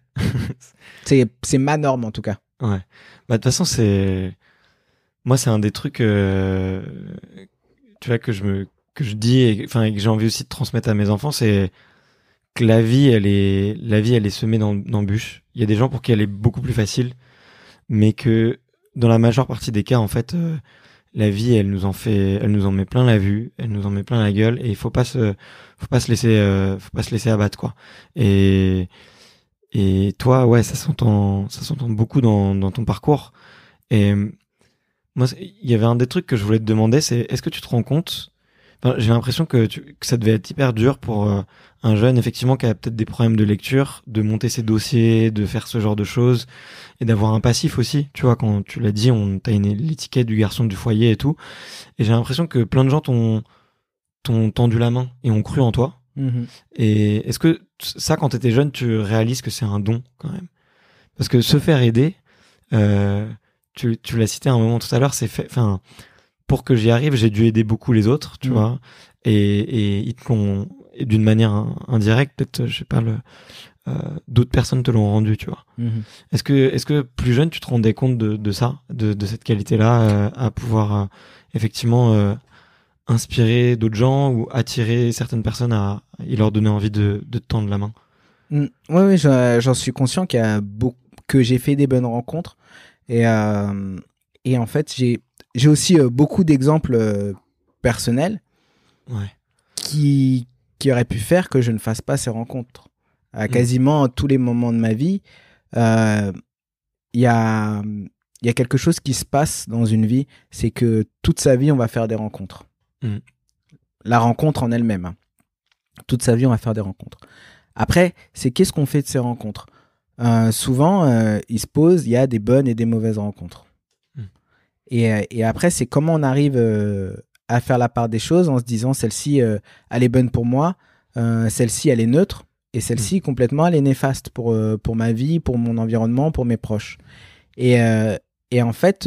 c'est ma norme, en tout cas. Ouais. Bah, de toute façon, moi, c'est un des trucs, tu vois, que je dis, et que j'ai envie aussi de transmettre à mes enfants, c'est que la vie, elle est semée d'embûches. Il y a des gens pour qui elle est beaucoup plus facile, mais que dans la majeure partie des cas, en fait, la vie, elle nous en met plein la vue, elle nous en met plein la gueule, et il faut pas se laisser abattre, quoi. Et toi, ouais, ça s'entend beaucoup dans ton parcours. Et moi, il y avait un des trucs que je voulais te demander, c'est est-ce que tu te rends compte, j'ai l'impression que ça devait être hyper dur pour un jeune, effectivement, qui a peut-être des problèmes de lecture, de monter ses dossiers, de faire ce genre de choses, et d'avoir un passif aussi. Tu vois, quand tu l'as dit, t'as l'étiquette du garçon du foyer et tout. Et j'ai l'impression que plein de gens t'ont tendu la main et ont cru en toi. Mm-hmm. Et est-ce que ça, quand t'étais jeune, tu réalises que c'est un don, quand même? Parce que se faire aider, tu l'as cité à un moment tout à l'heure, pour que j'y arrive, j'ai dû aider beaucoup les autres, tu vois, et ils te l'ont, et d'une manière indirecte, peut-être, je sais pas, d'autres personnes te l'ont rendu, tu vois. Est-ce que plus jeune, tu te rendais compte de ça, de cette qualité-là, à pouvoir effectivement inspirer d'autres gens ou attirer certaines personnes et leur donner envie de te tendre la main? Oui, j'en suis conscient que j'ai fait des bonnes rencontres et en fait j'ai aussi beaucoup d'exemples personnels qui auraient pu faire que je ne fasse pas ces rencontres. À quasiment tous les moments de ma vie, il y a quelque chose qui se passe dans une vie, c'est que toute sa vie, on va faire des rencontres. La rencontre en elle-même. Hein. Toute sa vie, on va faire des rencontres. Après, c'est qu'est-ce qu'on fait de ces rencontres ? Souvent, il y a des bonnes et des mauvaises rencontres. Et après, c'est comment on arrive à faire la part des choses en se disant celle-ci, elle est bonne pour moi, celle-ci, elle est neutre, et celle-ci, complètement, elle est néfaste pour ma vie, pour mon environnement, pour mes proches. Et en fait,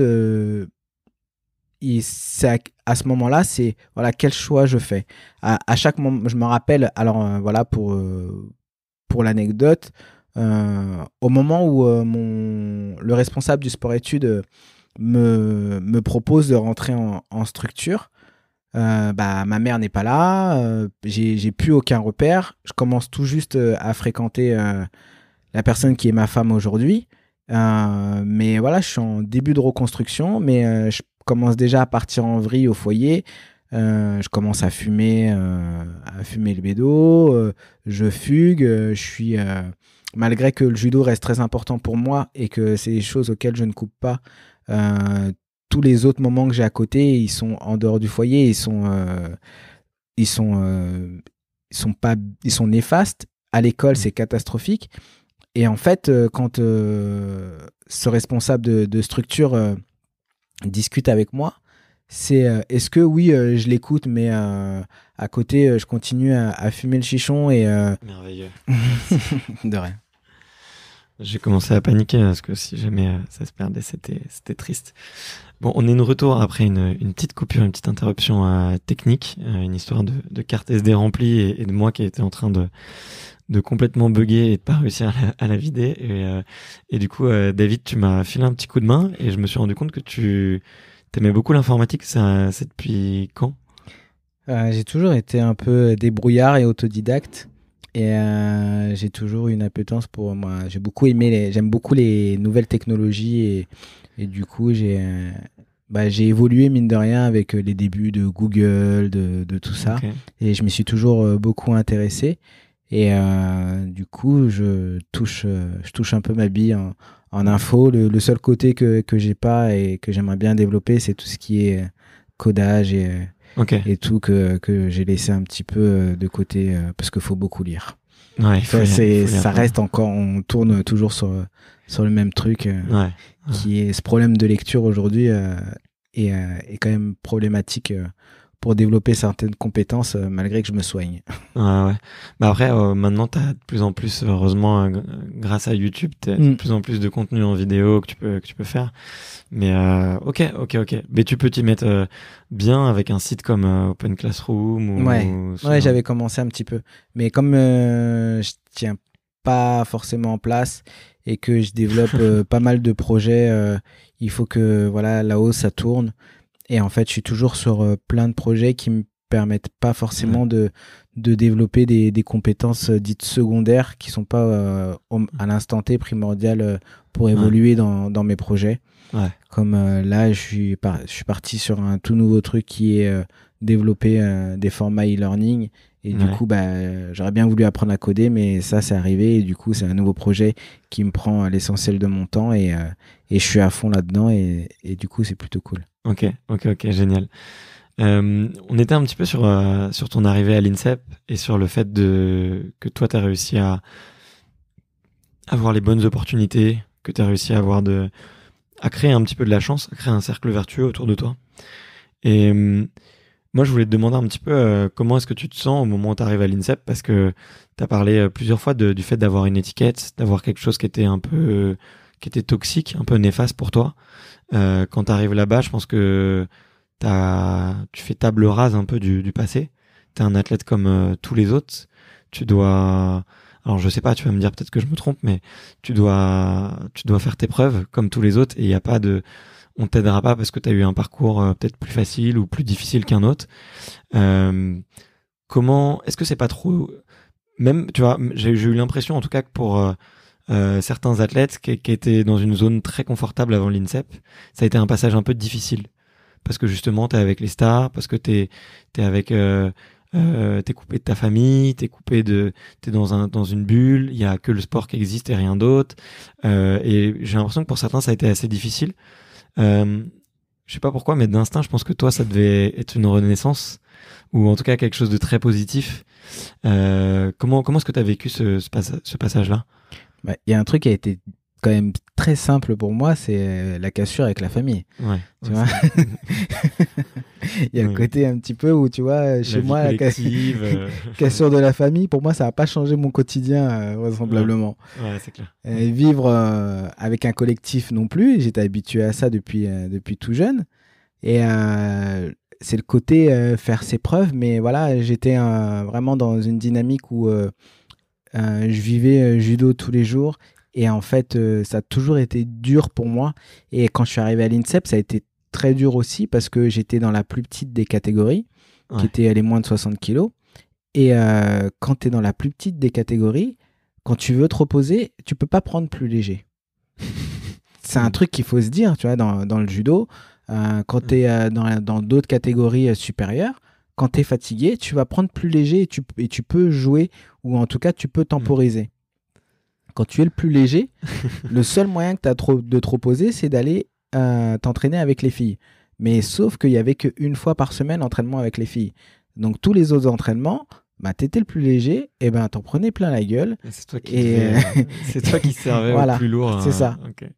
à ce moment-là, c'est voilà, quel choix je fais. À chaque moment, je me rappelle, alors voilà, pour l'anecdote, au moment où le responsable du sport-études me propose de rentrer en structure, ma mère n'est pas là, j'ai plus aucun repère, je commence tout juste à fréquenter la personne qui est ma femme aujourd'hui, mais voilà, je suis en début de reconstruction, mais je commence déjà à partir en vrille au foyer, je commence à fumer le bédo, je fugue, je suis malgré que le judo reste très important pour moi et que c'est des choses auxquelles je ne coupe pas, tous les autres moments que j'ai à côté, ils sont en dehors du foyer, ils sont néfastes. À l'école, c'est catastrophique. Et en fait, quand ce responsable de structure discute avec moi, c'est est-ce que oui, je l'écoute, mais à côté, je continue à fumer le chichon et merveilleux. De rien. J'ai commencé à paniquer parce que si jamais ça se perdait, c'était triste. Bon, on est de retour après une petite coupure, une petite interruption technique, une histoire de carte SD remplie et de moi qui était en train de complètement bugger et de pas réussir à la vider. Et du coup, David, tu m'as filé un petit coup de main et je me suis rendu compte que tu t'aimais beaucoup l'informatique. C'est depuis quand ? J'ai toujours été un peu débrouillard et autodidacte. Et j'ai toujours eu une appétence pour moi. J'aime beaucoup les nouvelles technologies et Et du coup, j'ai évolué, mine de rien, avec les débuts de Google, de tout ça. Ok. Et je m'y suis toujours beaucoup intéressé. Et du coup, je touche un peu ma bille en info. Le seul côté que j'ai pas et que j'aimerais bien développer, c'est tout ce qui est codage Ok. et tout que j'ai laissé un petit peu de côté parce qu'il faut beaucoup lire. Ouais, Ça reste encore, on tourne toujours sur le même truc Ouais. qui est ce problème de lecture aujourd'hui est quand même problématique pour développer certaines compétences malgré que je me soigne. Ouais. Bah après, maintenant, t'as de plus en plus, heureusement, grâce à YouTube, t'as de plus en plus de contenu en vidéo que tu peux faire. Mais ok. Mais tu peux t'y mettre bien avec un site comme Open Classroom ou Ouais, j'avais commencé un petit peu. Mais comme je tiens pas forcément en place et que je développe pas mal de projets, il faut que voilà, là-haut, ça tourne. Et en fait, je suis toujours sur plein de projets qui me permettent pas forcément de développer des compétences dites secondaires qui sont pas à l'instant T primordiales pour évoluer dans mes projets. Ouais. Comme là, je suis parti sur un tout nouveau truc qui est développer des formats e-learning. Et du coup, j'aurais bien voulu apprendre à coder, mais ça, c'est arrivé. Et du coup, c'est un nouveau projet qui me prend l'essentiel de mon temps et je suis à fond là-dedans. Et du coup, c'est plutôt cool. Ok, génial. On était un petit peu sur ton arrivée à l'INSEP et sur le fait que toi, tu as réussi à avoir les bonnes opportunités, que tu as réussi à créer un petit peu de la chance, à créer un cercle vertueux autour de toi. Et moi, je voulais te demander un petit peu comment est-ce que tu te sens au moment où tu arrives à l'INSEP, parce que tu as parlé plusieurs fois du fait d'avoir une étiquette, d'avoir quelque chose qui était qui était toxique, un peu néfaste pour toi. Quand tu arrives là-bas, je pense que tu fais table rase un peu du passé. T'es un athlète comme tous les autres. Tu dois, alors je sais pas, tu vas me dire peut-être que je me trompe, mais tu dois faire tes preuves comme tous les autres et il y a pas on t'aidera pas parce que tu as eu un parcours peut-être plus facile ou plus difficile qu'un autre. Est-ce que c'est pas trop, même, tu vois, j'ai eu l'impression en tout cas que pour certains athlètes qui étaient dans une zone très confortable avant l'INSEP, ça a été un passage un peu difficile. Parce que justement, t'es avec les stars, parce que t'es coupé de ta famille, t'es dans une bulle, il y a que le sport qui existe et rien d'autre. Et j'ai l'impression que pour certains, ça a été assez difficile. Je sais pas pourquoi, mais d'instinct, je pense que toi, ça devait être une renaissance, ou en tout cas quelque chose de très positif. Comment est-ce que t'as vécu ce passage-là? Il y a un truc qui a été quand même très simple pour moi, c'est la cassure avec la famille. Ouais. Tu vois il y a le côté un petit peu où, tu vois, chez moi, la cassure de la famille, pour moi, ça n'a pas changé mon quotidien, vraisemblablement. Ouais, c'est clair. Vivre avec un collectif non plus, j'étais habitué à ça depuis tout jeune. Et c'est le côté faire ses preuves, mais voilà, j'étais vraiment dans une dynamique où je vivais judo tous les jours. Et en fait, ça a toujours été dur pour moi. Et quand je suis arrivé à l'INSEP, ça a été très dur aussi parce que j'étais dans la plus petite des catégories, qui était les moins de 60 kilos. Et quand tu es dans la plus petite des catégories, quand tu veux te reposer, tu peux pas prendre plus léger. C'est un truc qu'il faut se dire, tu vois, dans le judo. Quand tu es dans d'autres catégories supérieures, quand tu es fatigué, tu vas prendre plus léger et tu peux jouer, ou en tout cas, tu peux temporiser. Quand tu es le plus léger, le seul moyen que tu as de te reposer, c'est d'aller t'entraîner avec les filles. Mais sauf qu'il n'y avait qu'une fois par semaine entraînement avec les filles. Donc tous les autres entraînements, tu étais le plus léger, et t'en prenais plein la gueule. C'est toi qui servais voilà, au plus lourd. C'est ça. Okay.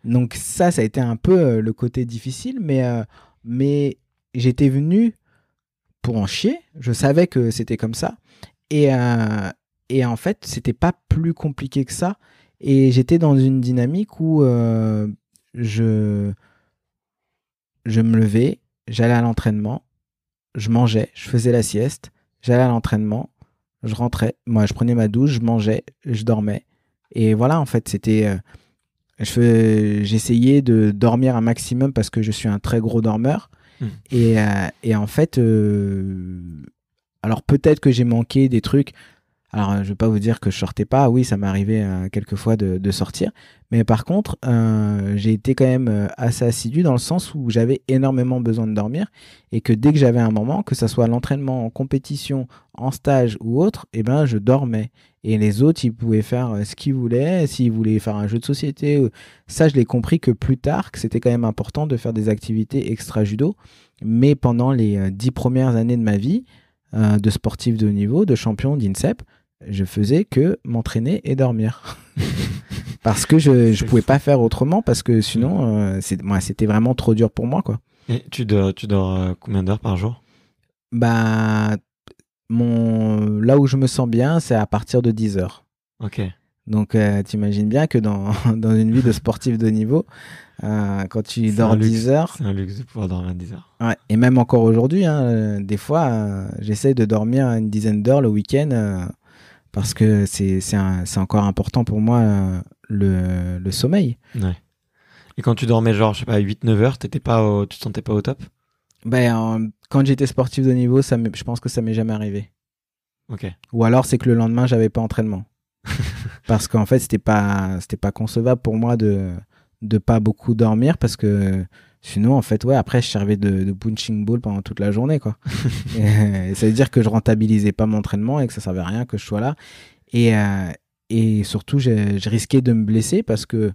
Donc ça a été un peu le côté difficile, mais j'étais venu pour en chier. Je savais que c'était comme ça. Et en fait, c'était pas plus compliqué que ça. Et j'étais dans une dynamique où je me levais, j'allais à l'entraînement, je mangeais, je faisais la sieste, j'allais à l'entraînement, je rentrais, moi je prenais ma douche, je mangeais, je dormais. Et voilà, en fait, c'était... j'essayais de dormir un maximum parce que je suis un très gros dormeur. Et en fait, alors peut-être que j'ai manqué des trucs. Alors, je vais pas vous dire que je sortais pas. Oui, ça m'est arrivé quelques fois de sortir. Mais par contre, j'ai été quand même assez assidu dans le sens où j'avais énormément besoin de dormir et que dès que j'avais un moment, que ça soit à l'entraînement, en compétition, en stage ou autre, eh ben, je dormais. Et les autres, ils pouvaient faire ce qu'ils voulaient. S'ils voulaient faire un jeu de société, ça, je l'ai compris que plus tard, que c'était quand même important de faire des activités extra-judo. Mais pendant les 10 premières années de ma vie, de sportif de haut niveau, de champion d'INSEP, je faisais que m'entraîner et dormir. Parce que je pouvais pas faire autrement, parce que sinon, c'était vraiment trop dur pour moi, quoi. Et tu dors combien d'heures par jour? Bah, là où je me sens bien, c'est à partir de 10 heures. Ok. Donc, t'imagines bien que dans une vie de sportif de haut niveau, quand tu dors 10 heures... C'est un luxe de pouvoir dormir 10 heures. Ouais, et même encore aujourd'hui, hein, des fois, j'essaie de dormir une dizaine d'heures le week-end, parce que c'est encore important pour moi, le sommeil. Ouais. Et quand tu dormais genre, je sais pas, 8-9 heures, tu te sentais pas au top? Ben, quand j'étais sportif de haut niveau, je pense que ça m'est jamais arrivé. Ok. Ou alors c'est que le lendemain, j'avais pas entraînement. Parce qu'en fait, c'était pas concevable pour moi de pas beaucoup dormir, parce que sinon, en fait, ouais, après, je servais de punching ball pendant toute la journée, quoi. et ça veut dire que je rentabilisais pas mon entraînement et que ça servait à rien que je sois là. Et surtout, je risquais de me blesser parce que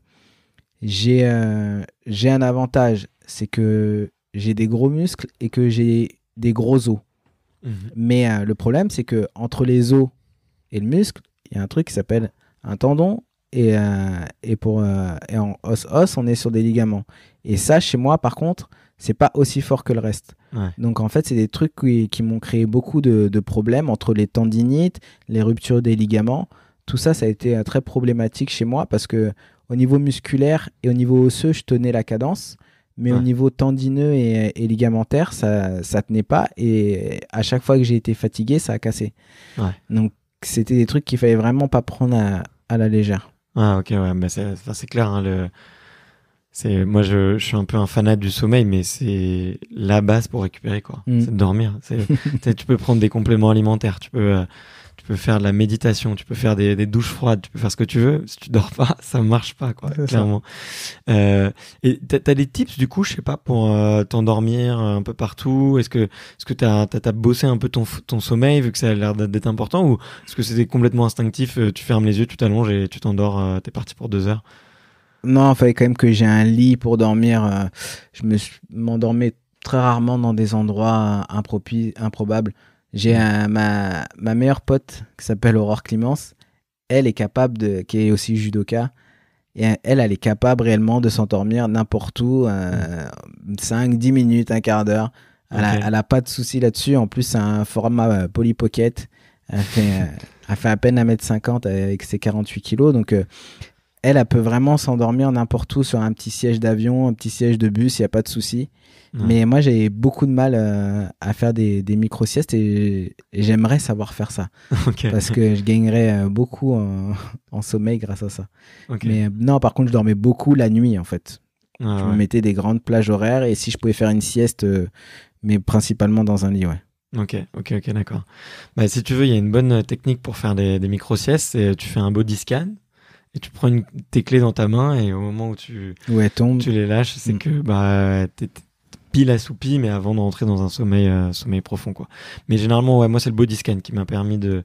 j'ai un avantage, c'est que j'ai des gros muscles et que j'ai des gros os. Mais le problème, c'est que entre les os et le muscle, il y a un truc qui s'appelle un tendon, et en os, on est sur des ligaments. Et ça, chez moi, par contre, c'est pas aussi fort que le reste. Ouais. Donc en fait, c'est des trucs qui m'ont créé beaucoup de problèmes entre les tendinites, les ruptures des ligaments. Tout ça, ça a été très problématique chez moi parce que au niveau musculaire et au niveau osseux, je tenais la cadence. Mais au niveau tendineux et ligamentaire, ça tenait pas. Et à chaque fois que j'ai été fatigué, ça a cassé. Ouais. Donc c'était des trucs qu'il fallait vraiment pas prendre à la légère. Ah ok, ouais, mais c'est clair, hein, moi je suis un peu un fanat du sommeil, mais c'est la base pour récupérer, quoi. C'est de dormir. Tu peux prendre des compléments alimentaires, tu peux faire de la méditation, tu peux faire des douches froides, tu peux faire ce que tu veux. Si tu dors pas, ça marche pas, quoi, clairement. Et t'as des tips, du coup, je sais pas, pour t'endormir un peu partout? Est-ce que t'as bossé un peu ton sommeil, vu que ça a l'air d'être important, ou est-ce que c'était complètement instinctif, tu fermes les yeux, tu t'allonges et tu t'endors, t'es parti pour 2 heures? Non, il fallait quand même que j'ai un lit pour dormir. Je m'endormais très rarement dans des endroits improbables. J'ai ma meilleure pote qui s'appelle Aurore Clémence. Elle est capable qui est aussi judoka. Et elle est capable réellement de s'endormir n'importe où, 5-10 minutes, un quart d'heure. Elle a pas de souci là-dessus. En plus, c'est un format Polly Pocket. Elle fait à peine 1m50 avec ses 48 kilos. Donc, elle peut vraiment s'endormir n'importe où, sur un petit siège d'avion, un petit siège de bus, il n'y a pas de souci. Ouais. Mais moi, j'ai beaucoup de mal à faire des micro-siestes et j'aimerais savoir faire ça. Okay. Parce que je gagnerais beaucoup en sommeil grâce à ça. Okay. Mais non, par contre, je dormais beaucoup la nuit, en fait. Je me mettais des grandes plages horaires et si je pouvais faire une sieste, mais principalement dans un lit, ouais. Ok, d'accord. Bah, si tu veux, il y a une bonne technique pour faire des micro-siestes, c'est tu fais un body scan. Et tu prends tes clés dans ta main et au moment où tu les lâches, c'est que t'es pile assoupi, mais avant de rentrer dans un sommeil profond, quoi. Mais généralement, ouais, moi c'est le body scan qui m'a permis de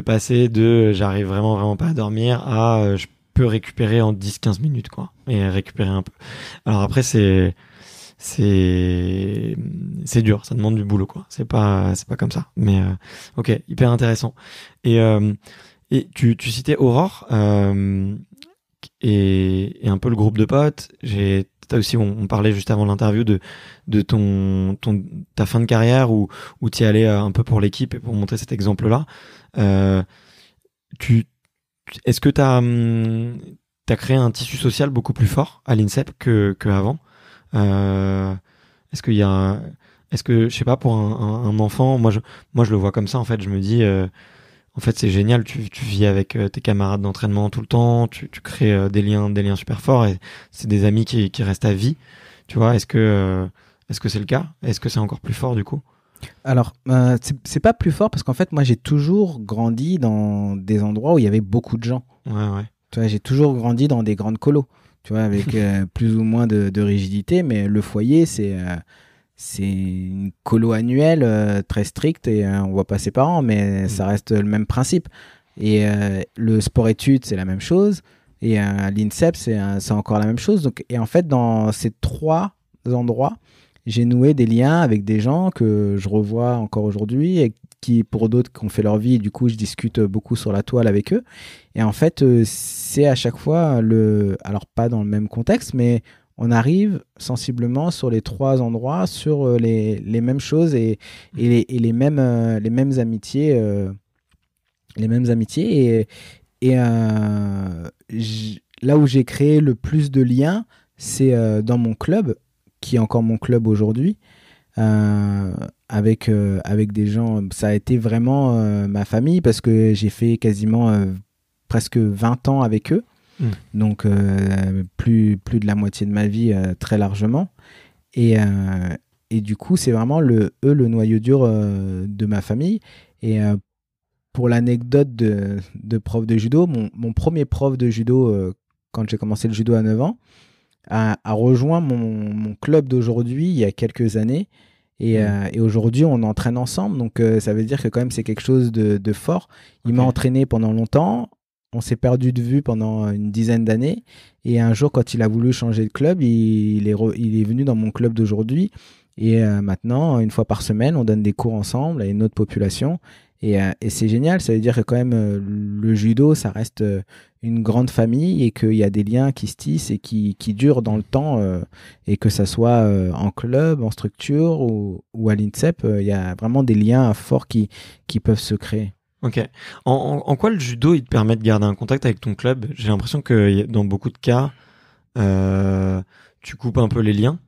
passer de j'arrive vraiment pas à dormir à je peux récupérer en 10-15 minutes, quoi, et récupérer un peu. Alors après c'est dur, ça demande du boulot, quoi. C'est pas comme ça. Mais ok, hyper intéressant. Et tu citais Aurore et un peu le groupe de potes. T'as aussi, on parlait juste avant l'interview de ta fin de carrière où tu y allais un peu pour l'équipe et pour montrer cet exemple-là. Est-ce que t'as créé un tissu social beaucoup plus fort à l'INSEP que avant? Est-ce que je sais pas, pour un enfant, moi je le vois comme ça, en fait. Je me dis en fait, c'est génial, tu vis avec tes camarades d'entraînement tout le temps, tu crées des liens super forts et c'est des amis qui restent à vie. Tu vois, est-ce que c'est le cas? Est-ce que c'est encore plus fort, du coup? Alors, c'est pas plus fort parce qu'en fait, moi, j'ai toujours grandi dans des endroits où il y avait beaucoup de gens. Ouais. Tu vois, j'ai toujours grandi dans des grandes colos, tu vois, avec plus ou moins de rigidité, mais le foyer, c'est une colo annuelle très stricte et on voit pas ses parents, mais ça reste le même principe. Et le sport-études, c'est la même chose. Et l'INSEP, c'est encore la même chose. Donc, et en fait, dans ces trois endroits, j'ai noué des liens avec des gens que je revois encore aujourd'hui et qui, pour d'autres, qui ont fait leur vie, et du coup, je discute beaucoup sur la toile avec eux. Et en fait, c'est à chaque fois alors pas dans le même contexte, mais on arrive sensiblement sur les trois endroits, sur les mêmes choses et les mêmes amitiés. Les mêmes amitiés. Là où j'ai créé le plus de liens, c'est dans mon club, qui est encore mon club aujourd'hui, avec des gens. Ça a été vraiment ma famille parce que j'ai fait quasiment presque 20 ans avec eux. Donc plus de la moitié de ma vie très largement. Et du coup, c'est vraiment le noyau dur de ma famille. Et pour l'anecdote de prof de judo, mon premier prof de judo, quand j'ai commencé le judo à 9 ans, a rejoint mon club d'aujourd'hui il y a quelques années. Et aujourd'hui, on entraîne ensemble. Donc, ça veut dire que quand même, c'est quelque chose de fort. Il m'a entraîné pendant longtemps. On s'est perdu de vue pendant une dizaine d'années. Et un jour, quand il a voulu changer de club, il est venu dans mon club d'aujourd'hui. Et maintenant, une fois par semaine, on donne des cours ensemble à une autre population. Et c'est génial, ça veut dire que quand même le judo, ça reste une grande famille et qu'il y a des liens qui se tissent et qui durent dans le temps et que ça soit en club, en structure ou à l'INSEP, il y a vraiment des liens forts qui peuvent se créer. Ok. En quoi le judo, il te permet de garder un contact avec ton club? J'ai l'impression que dans beaucoup de cas, tu coupes un peu les liens,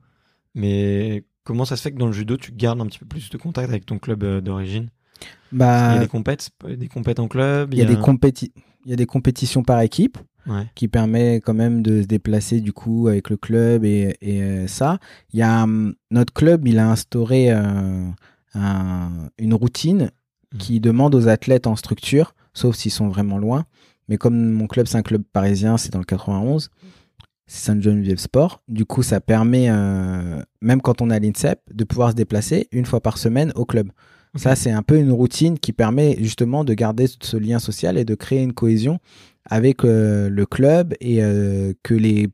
mais comment ça se fait que dans le judo, tu gardes un petit peu plus de contact avec ton club d'origine? Il y a des compètes en club. Il y a des compétitions par équipe qui permet quand même de se déplacer du coup avec le club et ça. Il y a notre club, il a instauré une routine qui demande aux athlètes en structure, sauf s'ils sont vraiment loin. Mais comme mon club, c'est un club parisien, c'est dans le 91, c'est Sainte-Geneviève Sport. Du coup, ça permet, même quand on est à l'INSEP, de pouvoir se déplacer une fois par semaine au club. Okay. Ça, c'est un peu une routine qui permet justement de garder ce lien social et de créer une cohésion avec le club et que les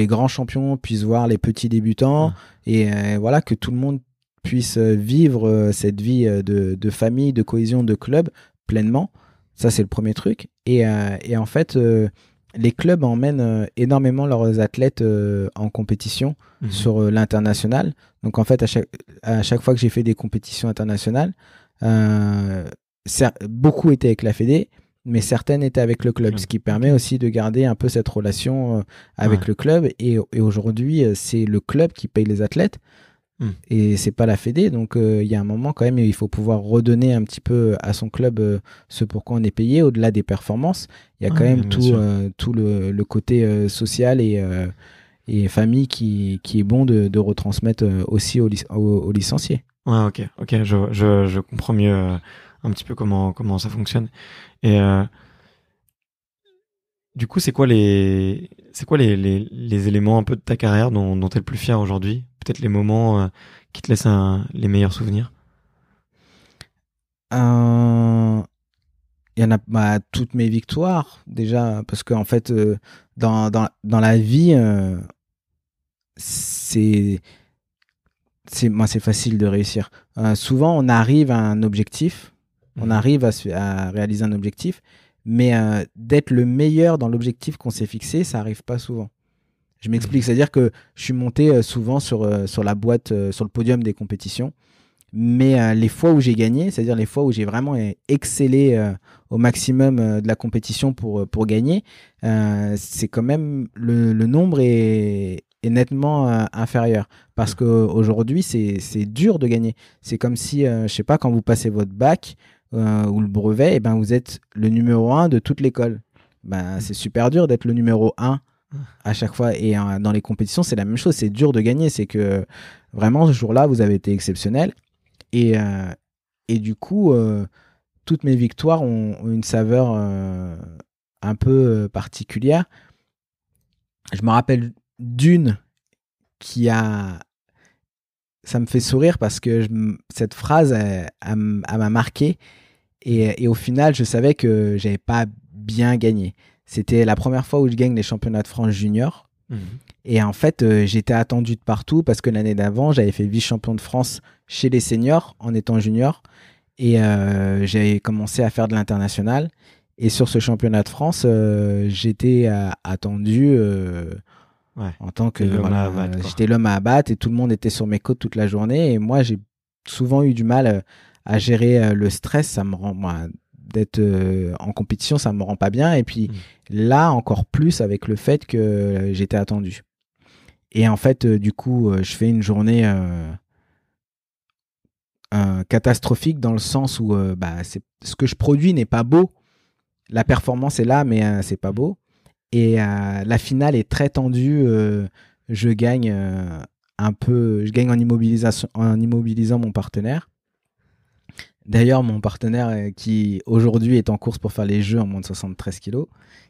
grands champions puissent voir les petits débutants et voilà, que tout le monde puisse vivre cette vie de famille, de cohésion, de club pleinement. Ça, c'est le premier truc. Et en fait, les clubs emmènent énormément leurs athlètes en compétition sur l'international. Donc, en fait, à chaque fois que j'ai fait des compétitions internationales, beaucoup étaient avec la Fédé, mais certaines étaient avec le club, ce qui permet aussi de garder un peu cette relation avec le club. Et aujourd'hui, c'est le club qui paye les athlètes. Et c'est pas la Fédé, donc il y a un moment quand même il faut pouvoir redonner un petit peu à son club ce pourquoi on est payé au-delà des performances. Il y a quand même tout le côté social et famille qui est bon de retransmettre aussi aux licenciés. Ouais, ok, je comprends mieux un petit peu comment ça fonctionne. Et du coup, c'est quoi les éléments un peu de ta carrière dont tu es le plus fier aujourd'hui? Peut-être les moments qui te laissent les meilleurs souvenirs? Il y en a toutes mes victoires, déjà, parce qu'en fait, dans la vie, c'est facile de réussir. Souvent, on arrive à un objectif, on arrive à réaliser un objectif, mais d'être le meilleur dans l'objectif qu'on s'est fixé, ça n'arrive pas souvent. Je m'explique, c'est-à-dire que je suis monté souvent sur la boîte, sur le podium des compétitions, mais les fois où j'ai gagné, c'est-à-dire les fois où j'ai vraiment excellé au maximum de la compétition pour gagner, c'est quand même le nombre est nettement inférieur. Parce qu'aujourd'hui, c'est dur de gagner. C'est comme si, je sais pas, quand vous passez votre bac ou le brevet, ben, vous êtes le numéro 1 de toute l'école. Ben, c'est super dur d'être le numéro 1 à chaque fois. Et dans les compétitions, c'est la même chose. C'est dur de gagner. C'est que vraiment, ce jour-là, vous avez été exceptionnel. Et du coup, toutes mes victoires ont une saveur un peu particulière. Je me rappelle d'une qui a... Ça me fait sourire parce que cette phrase, elle m'a marqué. Et au final, je savais que j'avais pas bien gagné. C'était la première fois où je gagne les championnats de France junior. Et en fait, j'étais attendu de partout parce que l'année d'avant, j'avais fait vice-champion de France chez les seniors en étant junior. Et j'avais commencé à faire de l'international. Et sur ce championnat de France, j'étais attendu en tant que... j'étais l'homme à abattre et tout le monde était sur mes côtes toute la journée. Et moi, j'ai souvent eu du mal à gérer le stress. Ça me rend... d'être en compétition, ça me rend pas bien. Et puis là, encore plus avec le fait que j'étais attendu. Et en fait, du coup, je fais une journée catastrophique dans le sens où ce que je produis n'est pas beau. La performance est là, mais c'est pas beau. Et la finale est très tendue. Je gagne je gagne en immobilisant mon partenaire. D'ailleurs, mon partenaire qui aujourd'hui est en course pour faire les Jeux en moins de 73 kilos,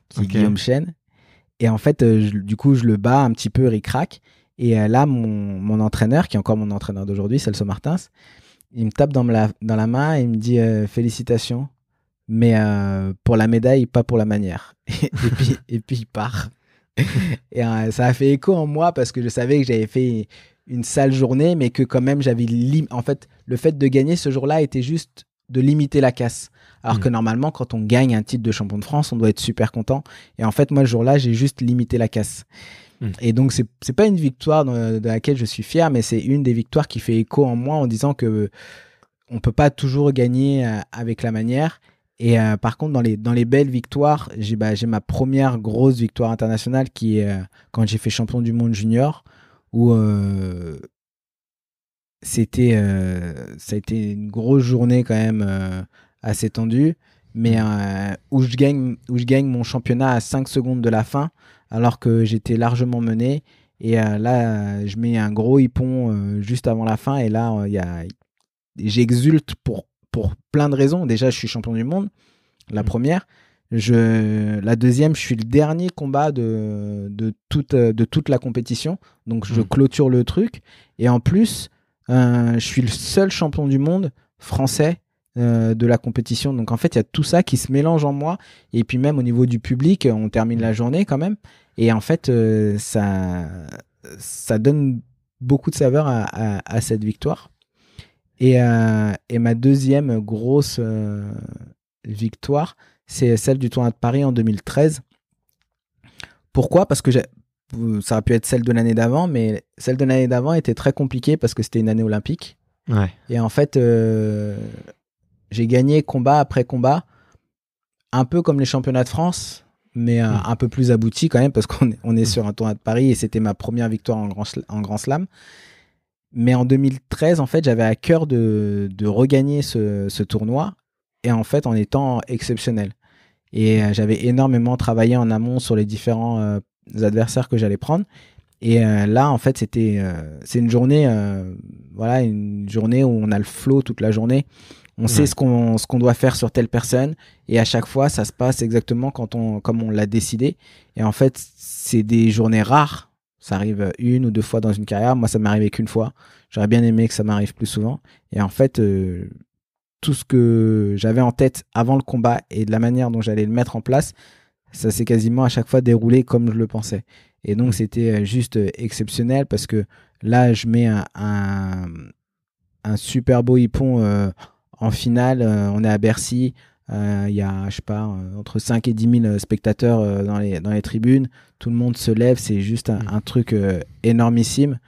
qui est Guillaume Chêne. Et en fait, du coup, je le bats un petit peu ric-rac. Et là, mon entraîneur, qui est encore mon entraîneur d'aujourd'hui, Celso Martins, il me tape dans la main et il me dit félicitations, mais pour la médaille, pas pour la manière. et puis il part. Et ça a fait écho en moi parce que je savais que j'avais fait une sale journée, mais que quand même j'avais en fait, le fait de gagner ce jour-là était juste de limiter la casse. Alors que normalement, quand on gagne un titre de champion de France, on doit être super content. Et en fait, moi, ce jour-là, j'ai juste limité la casse. Et donc, c'est pas une victoire de laquelle je suis fier, mais c'est une des victoires qui fait écho en moi en disant que on peut pas toujours gagner avec la manière. Et par contre, dans les belles victoires, j'ai ma première grosse victoire internationale qui est quand j'ai fait champion du monde junior, où ça a été une grosse journée quand même assez tendue, mais où je gagne mon championnat à 5 secondes de la fin, alors que j'étais largement mené. Et là, je mets un gros hippon juste avant la fin. Et là, j'exulte pour plein de raisons. Déjà, je suis champion du monde, la première. La deuxième, je suis le dernier combat de toute la compétition. Donc, je clôture le truc. Et en plus, je suis le seul champion du monde français de la compétition. Donc, en fait, il y a tout ça qui se mélange en moi. Et puis, même au niveau du public, on termine la journée quand même. Et en fait, ça donne beaucoup de saveur à cette victoire. Et ma deuxième grosse victoire, c'est celle du tournoi de Paris en 2013. Pourquoi ? Parce que ça aurait pu être celle de l'année d'avant, mais celle de l'année d'avant était très compliquée parce que c'était une année olympique. Ouais. Et en fait, j'ai gagné combat après combat, un peu comme les championnats de France, mais un peu plus abouti quand même, parce qu'on est sur un tournoi de Paris et c'était ma première victoire en Grand Slam. Mais en 2013, en fait, j'avais à cœur de regagner ce tournoi, et en fait, en étant exceptionnel. Et j'avais énormément travaillé en amont sur les différents adversaires que j'allais prendre. Et là, en fait, c'est une journée, une journée où on a le flow toute la journée. On sait ce qu'on doit faire sur telle personne, et à chaque fois, ça se passe exactement comme on l'a décidé. Et en fait, c'est des journées rares. Ça arrive 1 ou 2 fois dans une carrière. Moi, ça m'est arrivé qu'une fois. J'aurais bien aimé que ça m'arrive plus souvent. Et en fait, tout ce que j'avais en tête avant le combat et de la manière dont j'allais le mettre en place, ça s'est quasiment à chaque fois déroulé comme je le pensais. Et donc, c'était juste exceptionnel parce que là, je mets un super beau hippon en finale. On est à Bercy. Il y a, je sais pas, entre 5 et 10 000 spectateurs dans les tribunes. Tout le monde se lève. C'est juste un truc énormissime.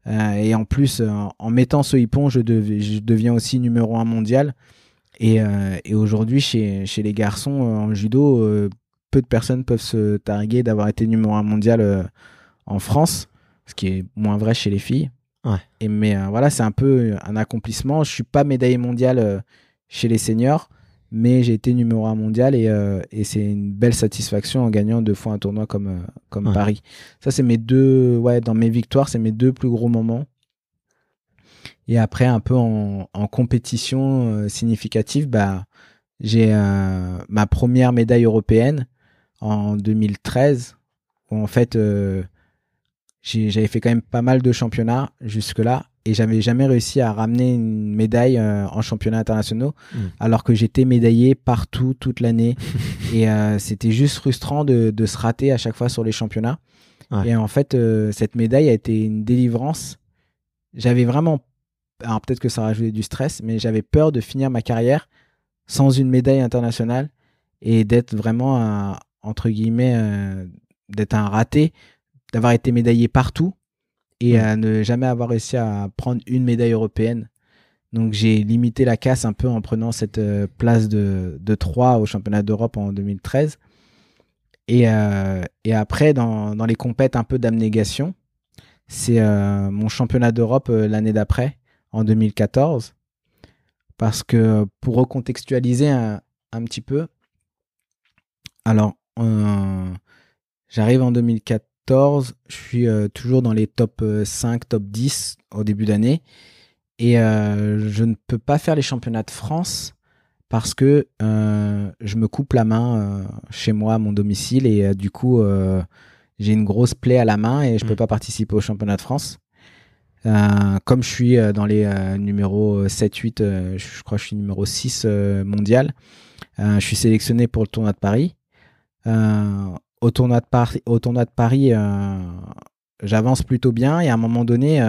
Et en plus, en mettant ce hippon, je deviens aussi numéro 1 mondial. Et aujourd'hui, chez les garçons en judo, peu de personnes peuvent se targuer d'avoir été numéro 1 mondial en France, ce qui est moins vrai chez les filles. Ouais. Mais voilà, c'est un peu un accomplissement. Je ne suis pas médaillé mondial chez les seniors, mais j'ai été numéro 1 mondial et c'est une belle satisfaction en gagnant 2 fois un tournoi comme Paris. Ça, c'est dans mes victoires, c'est mes 2 plus gros moments. Et après, un peu en compétition significative, j'ai ma première médaille européenne en 2013, où en fait, j'avais fait quand même pas mal de championnats jusque-là, et j'avais jamais réussi à ramener une médaille en championnats internationaux, alors que j'étais médaillé partout, toute l'année. Et c'était juste frustrant de se rater à chaque fois sur les championnats. Ouais. Et en fait, cette médaille a été une délivrance. J'avais vraiment... Alors peut-être que ça rajoutait du stress, mais j'avais peur de finir ma carrière sans une médaille internationale et d'être vraiment, entre guillemets, d'être un raté, d'avoir été médaillé partout et ne jamais avoir réussi à prendre une médaille européenne. Donc j'ai limité la casse un peu en prenant cette place de 3 au championnat d'Europe en 2013. Et après, dans les compètes un peu d'abnégation, c'est mon championnat d'Europe l'année d'après, en 2014. Parce que pour recontextualiser un petit peu, alors j'arrive en 2014, je suis toujours dans les top 5, top 10 au début d'année. Et je ne peux pas faire les championnats de France parce que je me coupe la main chez moi à mon domicile et du coup j'ai une grosse plaie à la main et je peux pas participer au championnat de France. Comme je suis dans les numéros 7-8, je crois que je suis numéro 6 mondial, je suis sélectionné pour le tournoi de Paris. Au tournoi de Paris, j'avance plutôt bien et à un moment donné,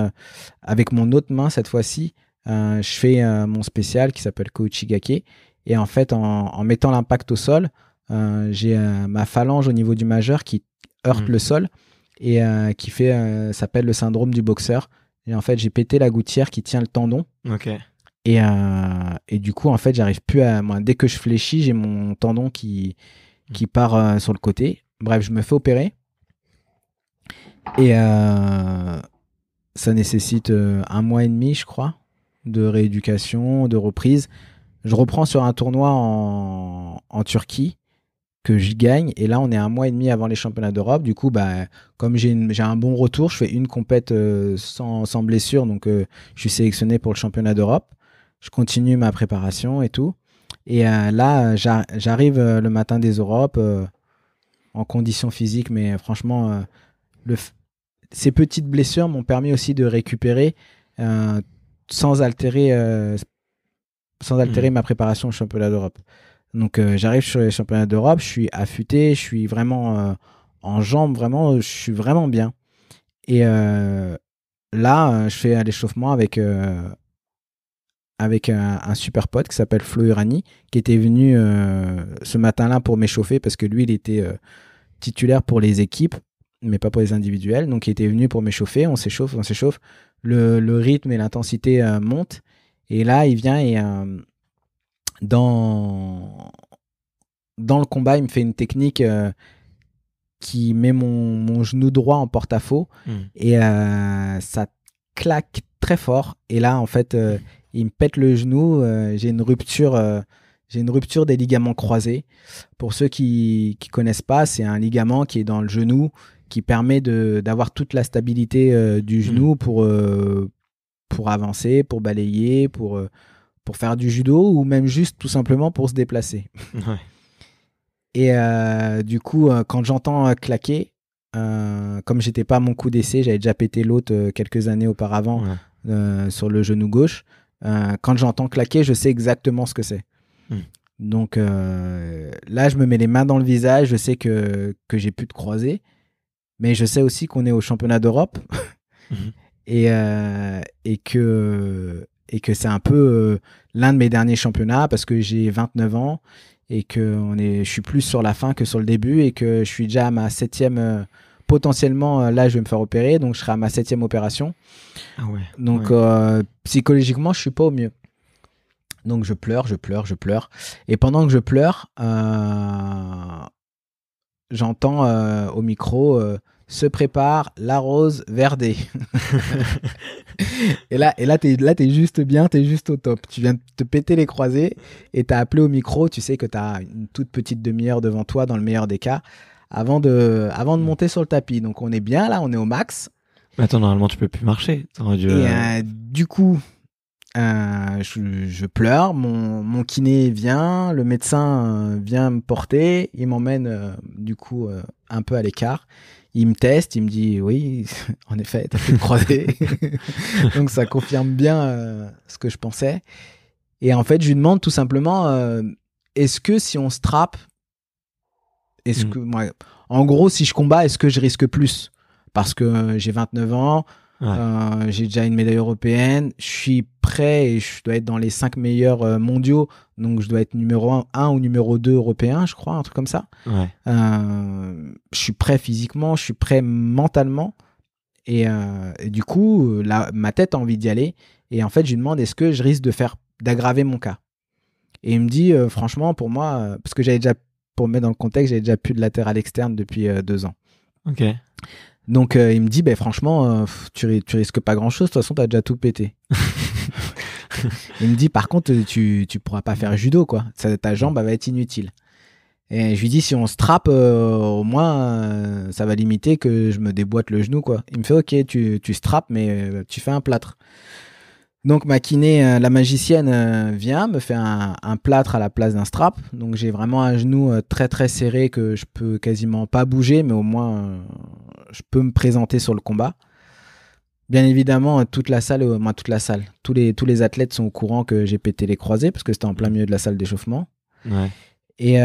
avec mon autre main cette fois-ci, je fais mon spécial qui s'appelle Kouchigake et en fait en mettant l'impact au sol, j'ai ma phalange au niveau du majeur qui heurte le sol et qui s'appelle le syndrome du boxeur. Et en fait, j'ai pété la gouttière qui tient le tendon. Ok. Et du coup, en fait, j'arrive plus à... Moi, dès que je fléchis, j'ai mon tendon qui part sur le côté. Bref, je me fais opérer. Et ça nécessite 1 mois et demi, je crois, de rééducation, de reprise. Je reprends sur un tournoi en Turquie que je gagne. Et là, on est 1 mois et demi avant les championnats d'Europe. Du coup, comme j'ai un bon retour, je fais une compète sans blessure. Donc, je suis sélectionné pour le championnat d'Europe. Je continue ma préparation et tout. Et là, j'arrive le matin des Europes en condition physique. Mais franchement, ces petites blessures m'ont permis aussi de récupérer sans altérer ma préparation au championnat d'Europe. Donc j'arrive sur les championnats d'Europe, je suis affûté, je suis vraiment en jambes, vraiment, je suis vraiment bien. Et là, je fais l'échauffement avec un super pote qui s'appelle Flo Urani, qui était venu ce matin-là pour m'échauffer parce que lui, il était titulaire pour les équipes, mais pas pour les individuels. Donc il était venu pour m'échauffer, on s'échauffe. Le rythme et l'intensité montent. Et là, il vient et... Dans le combat, il me fait une technique qui met mon genou droit en porte-à-faux et ça claque très fort. Et là, en fait, il me pète le genou. J'ai une rupture des ligaments croisés. Pour ceux qui connaissent pas, c'est un ligament qui est dans le genou qui permet d'avoir toute la stabilité du genou pour avancer, pour balayer, pour faire du judo ou même juste tout simplement pour se déplacer. Ouais. Et du coup, quand j'entends claquer, comme j'étais pas à mon coup d'essai, j'avais déjà pété l'autre quelques années auparavant sur le genou gauche. Quand j'entends claquer, je sais exactement ce que c'est. Donc là, je me mets les mains dans le visage, je sais que j'ai plus de croisés, mais je sais aussi qu'on est au championnat d'Europe et que c'est un peu l'un de mes derniers championnats parce que j'ai 29 ans et que je suis plus sur la fin que sur le début et que je suis déjà à ma 7e, potentiellement, là je vais me faire opérer, donc je serai à ma 7e opération. Ah ouais. Donc psychologiquement, je suis pas au mieux. Donc je pleure. Et pendant que je pleure, j'entends au micro se prépare la rose verdée. et là t'es juste bien, t'es juste au top. Tu viens de te péter les croisés et t'as appelé au micro. Tu sais que t'as une toute petite demi-heure devant toi dans le meilleur des cas avant de monter sur le tapis. Donc on est bien là, on est au max. Mais attends, normalement tu peux plus marcher. Du coup, Je pleure, mon kiné vient, le médecin vient me porter, il m'emmène du coup un peu à l'écart. Il me teste, il me dit oui, en effet, t'as fait le croisé. Donc ça confirme bien ce que je pensais. Et en fait, je lui demande tout simplement, est-ce que si on strappe, que moi, en gros, si je combats, est-ce que je risque plus? Parce que j'ai 29 ans, j'ai déjà une médaille européenne, je suis prêt et je dois être dans les 5 meilleurs mondiaux, donc je dois être numéro 1 ou numéro 2 européen, je crois, un truc comme ça. Je suis prêt physiquement, je suis prêt mentalement, et du coup, ma tête a envie d'y aller. Et en fait, je lui demande, est-ce que je risque d'aggraver mon cas? Et il me dit, franchement, pour moi, parce que pour me mettre dans le contexte, j'avais déjà plus de latéral externe depuis 2 ans. Ok. Donc, il me dit, franchement, tu risques pas grand-chose. De toute façon, tu as déjà tout pété. Il me dit, par contre, tu pourras pas faire judo, quoi. Ta jambe, elle va être inutile. Et je lui dis, si on se trappe, au moins, ça va limiter que je me déboîte le genou, quoi. Il me fait, ok, tu strappes, mais tu fais un plâtre. Donc ma kiné, la magicienne, vient, me fait un plâtre à la place d'un strap. Donc j'ai vraiment un genou très très serré que je peux quasiment pas bouger, mais au moins je peux me présenter sur le combat. Bien évidemment, tous les athlètes sont au courant que j'ai pété les croisés parce que c'était en plein milieu de la salle d'échauffement. Ouais. Et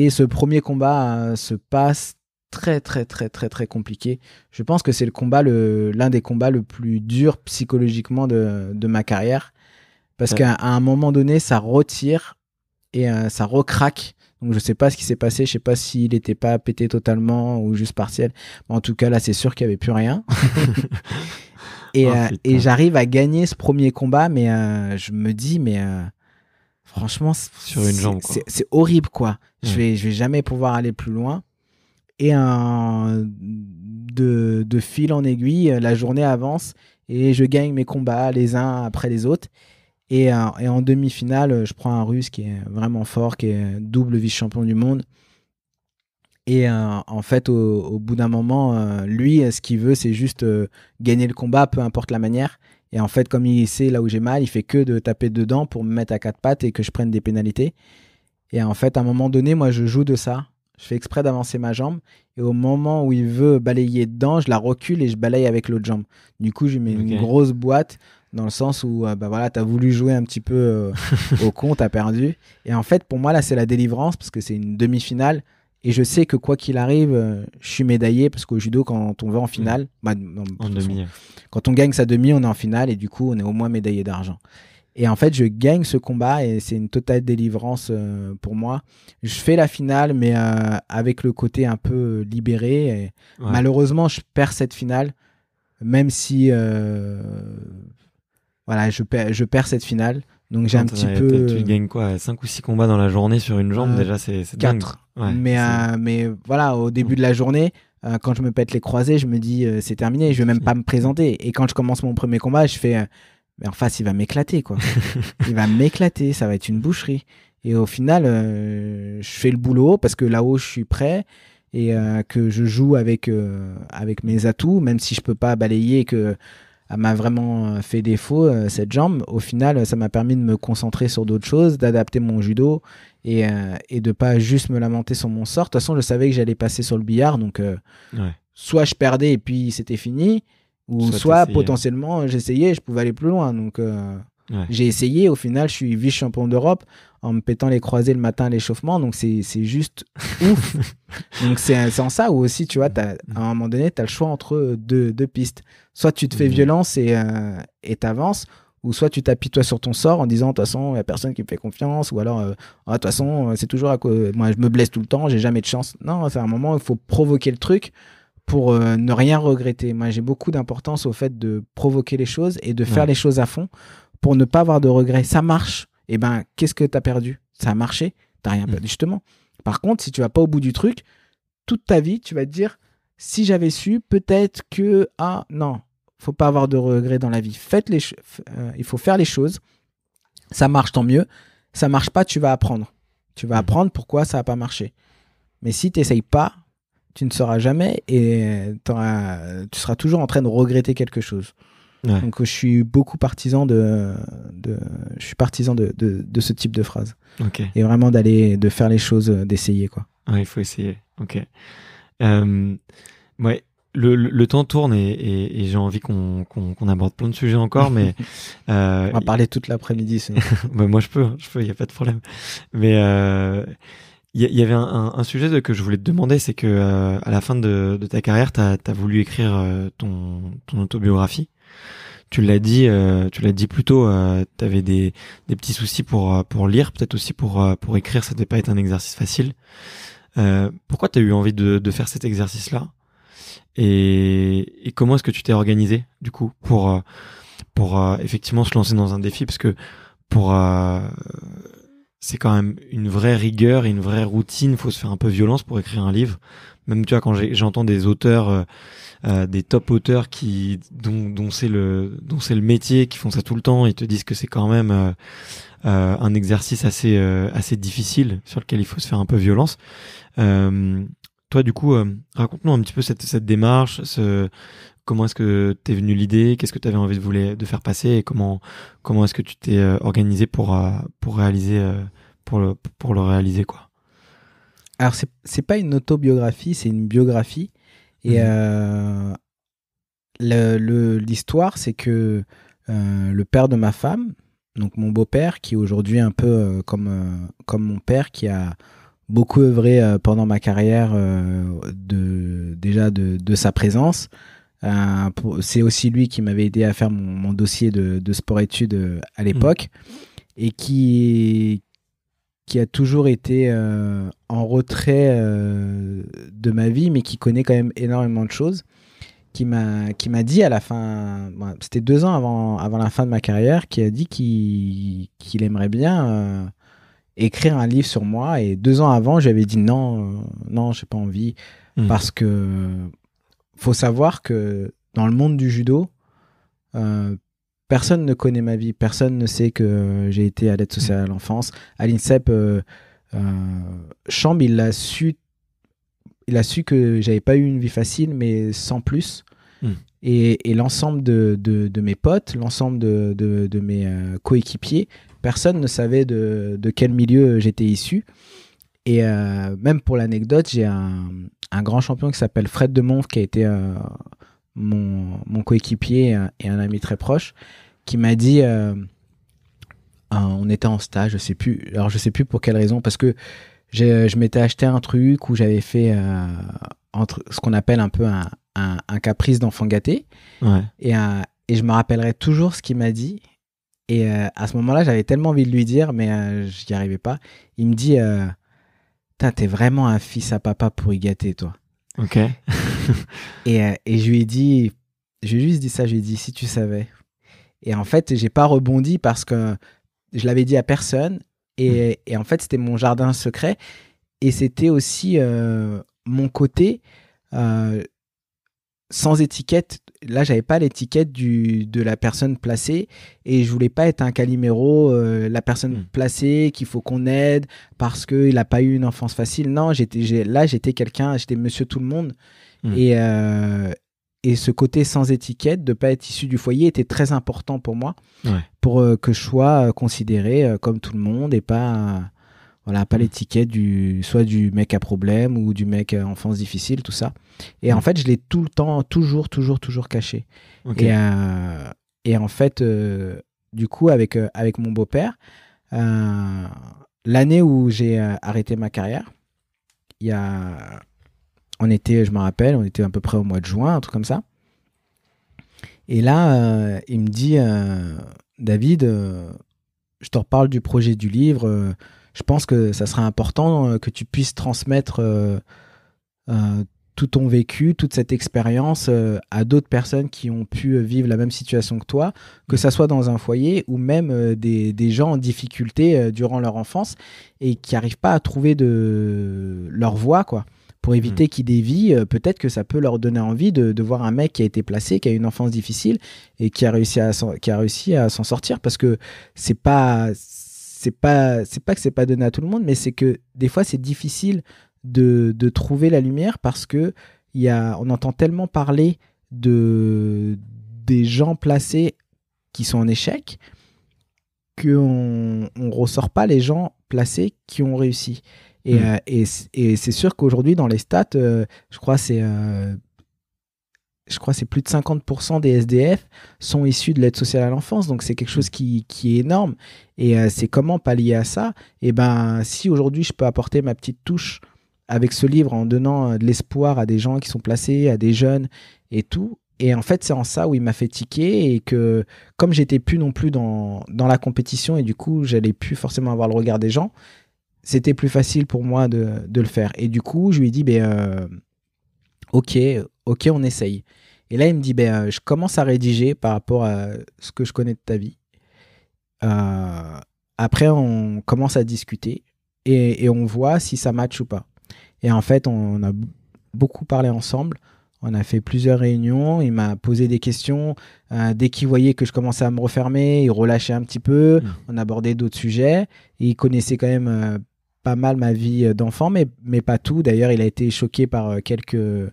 ce premier combat se passe très très très très très compliqué. Je pense que c'est l'un des combats le plus dur psychologiquement de ma carrière, parce qu'à un moment donné ça retire et ça recraque. Donc je sais pas ce qui s'est passé, je sais pas s'il était pas pété totalement ou juste partiel. Mais en tout cas là c'est sûr qu'il y avait plus rien. Et j'arrive à gagner ce premier combat, mais je me dis franchement sur une jambe, quoi. C'est horrible, quoi. Je vais jamais pouvoir aller plus loin. Et de fil en aiguille, la journée avance et je gagne mes combats les uns après les autres. Et en demi-finale, je prends un Russe qui est vraiment fort, qui est double vice-champion du monde. Et en fait, au bout d'un moment, lui, ce qu'il veut, c'est juste gagner le combat, peu importe la manière. Et en fait, comme il sait là où j'ai mal, il fait que de taper dedans pour me mettre à 4 pattes et que je prenne des pénalités. Et en fait, à un moment donné, moi, je joue de ça. Je fais exprès d'avancer ma jambe. Et au moment où il veut balayer dedans, je la recule et je balaye avec l'autre jambe. Du coup, je mets une grosse boîte dans le sens où t'as voulu jouer un petit peu au con, t'as perdu. Et en fait, pour moi, là, c'est la délivrance parce que c'est une demi-finale. Et je sais que quoi qu'il arrive, je suis médaillé parce qu'au judo, quand on va en finale, quand on gagne sa demi, on est en finale et du coup, on est au moins médaillé d'argent. Et en fait, je gagne ce combat et c'est une totale délivrance pour moi. Je fais la finale, mais avec le côté un peu libéré. Et malheureusement, je perds cette finale, même si je perds cette finale. Donc j'ai un petit peu... Tu gagnes quoi, 5 ou 6 combats dans la journée sur une jambe, déjà c'est 4. Ouais, mais voilà, au début de la journée, quand je me pète les croisés, je me dis c'est terminé, je vais même pas me présenter. Et quand je commence mon premier combat, je fais... mais en face, il va m'éclater, quoi. Il va m'éclater, ça va être une boucherie. Et au final, je fais le boulot parce que là-haut, je suis prêt et que je joue avec mes atouts, même si je peux pas balayer et que elle m'a vraiment fait défaut, cette jambe. Au final, ça m'a permis de me concentrer sur d'autres choses, d'adapter mon judo et de pas juste me lamenter sur mon sort. De toute façon, je savais que j'allais passer sur le billard, donc soit je perdais et puis c'était fini, ou soit potentiellement j'essayais et je pouvais aller plus loin. Donc j'ai essayé, au final je suis vice-champion d'Europe en me pétant les croisés le matin à l'échauffement, donc c'est juste ouf. Donc c'est en ça où aussi tu vois, à un moment donné tu as le choix entre deux pistes. Soit tu te fais violence et t'avances, ou soit tu t'appuies-toi sur ton sort en disant de toute façon il n'y a personne qui me fait confiance, ou alors de toute façon c'est toujours moi je me blesse tout le temps, j'ai jamais de chance. Non, c'est un moment où il faut provoquer le truc pour ne rien regretter. Moi, j'ai beaucoup d'importance au fait de provoquer les choses et de faire les choses à fond pour ne pas avoir de regrets. Ça marche. Eh ben, qu'est-ce que tu as perdu? Ça a marché, tu n'as rien perdu, justement. Par contre, si tu vas pas au bout du truc, toute ta vie, tu vas te dire, si j'avais su, peut-être que... Ah, non, faut pas avoir de regrets dans la vie. Il faut faire les choses. Ça marche, tant mieux. Ça marche pas, tu vas apprendre. Tu vas apprendre pourquoi ça n'a pas marché. Mais si tu n'essayes pas, tu ne sauras jamais et tu seras toujours en train de regretter quelque chose. Ouais. Donc, je suis beaucoup partisan de ce type de phrase. Ok. Et vraiment de faire les choses, d'essayer, quoi. Ouais, il faut essayer. Ok. Ouais. Le temps tourne et j'ai envie qu'on aborde plein de sujets encore, mais On va parler toute l'après-midi, sinon. bah, moi je peux, il y a pas de problème. Mais il y avait un sujet que je voulais te demander, c'est que à la fin de ta carrière, t'as voulu écrire ton autobiographie. Tu l'as dit plus tôt, t'avais des petits soucis pour lire, peut-être aussi pour écrire, ça devait pas être un exercice facile. Pourquoi t'as eu envie de faire cet exercice-là? Et comment est-ce que tu t'es organisé du coup pour effectivement se lancer dans un défi, parce que pour c'est quand même une vraie rigueur et une vraie routine, faut se faire un peu violence pour écrire un livre. Même tu vois, quand j'entends des auteurs des top auteurs dont c'est le métier, qui font ça tout le temps, ils te disent que c'est quand même un exercice assez difficile sur lequel il faut se faire un peu violence. Toi, du coup, raconte-nous un petit peu cette démarche, comment est-ce que t'es venu l'idée, qu'est-ce que tu avais envie de faire passer, et comment est-ce que tu t'es organisé pour réaliser pour le réaliser, quoi. Alors, c'est pas une autobiographie, c'est une biographie. Et l'histoire, c'est que le père de ma femme, donc mon beau-père, qui est aujourd'hui un peu comme mon père, qui a beaucoup œuvré pendant ma carrière de sa présence. C'est aussi lui qui m'avait aidé à faire mon dossier de sport-études à l'époque, et qui a toujours été en retrait de ma vie, mais qui connaît quand même énormément de choses, qui m'a dit à la fin, c'était 2 ans avant la fin de ma carrière, qui a dit qu'il aimerait bien écrire un livre sur moi. Et 2 ans avant, j'avais dit non, j'ai pas envie, parce que faut savoir que dans le monde du judo, personne ne connaît ma vie, personne ne sait que j'ai été à l'aide sociale à l'enfance. À l'INSEP, Chambre, il a su que j'avais pas eu une vie facile, mais sans plus. Et l'ensemble de mes potes, l'ensemble de mes coéquipiers, personne ne savait de quel milieu j'étais issu. Et même pour l'anecdote, j'ai un grand champion qui s'appelle Fred Demonve, qui a été mon coéquipier et un ami très proche, qui m'a dit, on était en stage, je sais plus pour quelle raison, parce que je m'étais acheté un truc où j'avais fait ce qu'on appelle un peu un caprice d'enfant gâté. Ouais. Et je me rappellerai toujours ce qu'il m'a dit. Et à ce moment-là, j'avais tellement envie de lui dire, mais je n'y arrivais pas. Il me dit, t'es vraiment un fils à papa pour y gâter, toi. Ok. et je lui ai dit, j'ai juste dit ça, je lui ai dit, si tu savais. Et en fait, j'ai pas rebondi parce que je l'avais dit à personne. Et en fait, c'était mon jardin secret. Et c'était aussi mon côté sans étiquette. Là, j'avais pas l'étiquette de la personne placée, et je voulais pas être un Calimero, la personne placée qu'il faut qu'on aide parce qu'il a pas eu une enfance facile. Non, j'étais quelqu'un, j'étais monsieur tout le monde. Et ce côté sans étiquette, de pas être issu du foyer, était très important pour moi, pour que je sois considéré comme tout le monde, et pas l'étiquette soit du mec à problème ou du mec à enfance difficile, tout ça. Et en fait, je l'ai tout le temps, toujours caché. Okay. Et en fait, du coup, avec mon beau-père, l'année où j'ai arrêté ma carrière, je me rappelle, on était à peu près au mois de juin, un truc comme ça. Et là, il me dit, David, je te reparle du projet du livre. Je pense que ça serait important que tu puisses transmettre tout ton vécu, toute cette expérience à d'autres personnes qui ont pu vivre la même situation que toi, que ça soit dans un foyer ou même des gens en difficulté durant leur enfance et qui n'arrivent pas à trouver leur voie, quoi. Pour éviter qu'ils dévient, peut-être que ça peut leur donner envie de voir un mec qui a été placé, qui a une enfance difficile et qui a réussi à s'en sortir, parce que c'est pas que c'est pas donné à tout le monde, mais c'est que des fois c'est difficile de trouver la lumière, parce que on entend tellement parler de des gens placés qui sont en échec qu'on ne ressort pas les gens placés qui ont réussi. Et c'est sûr qu'aujourd'hui, dans les stats, je crois que c'est plus de 50% des SDF sont issus de l'aide sociale à l'enfance. Donc, c'est quelque chose qui est énorme. Et c'est comment pallier à ça? Et ben, si aujourd'hui, je peux apporter ma petite touche avec ce livre en donnant de l'espoir à des gens qui sont placés, à des jeunes et tout. Et en fait, c'est en ça où il m'a fait tiquer et que comme j'étais plus non plus dans la compétition et du coup, j'allais plus forcément avoir le regard des gens, c'était plus facile pour moi de le faire. Et du coup, je lui ai dit, ok, on essaye. Et là, il me dit, je commence à rédiger par rapport à ce que je connais de ta vie. Après, on commence à discuter et on voit si ça match ou pas. Et en fait, on a beaucoup parlé ensemble. On a fait plusieurs réunions. Il m'a posé des questions. Dès qu'il voyait que je commençais à me refermer, il relâchait un petit peu. On abordait d'autres sujets. Et il connaissait quand même pas mal ma vie d'enfant, mais pas tout. D'ailleurs, il a été choqué par quelques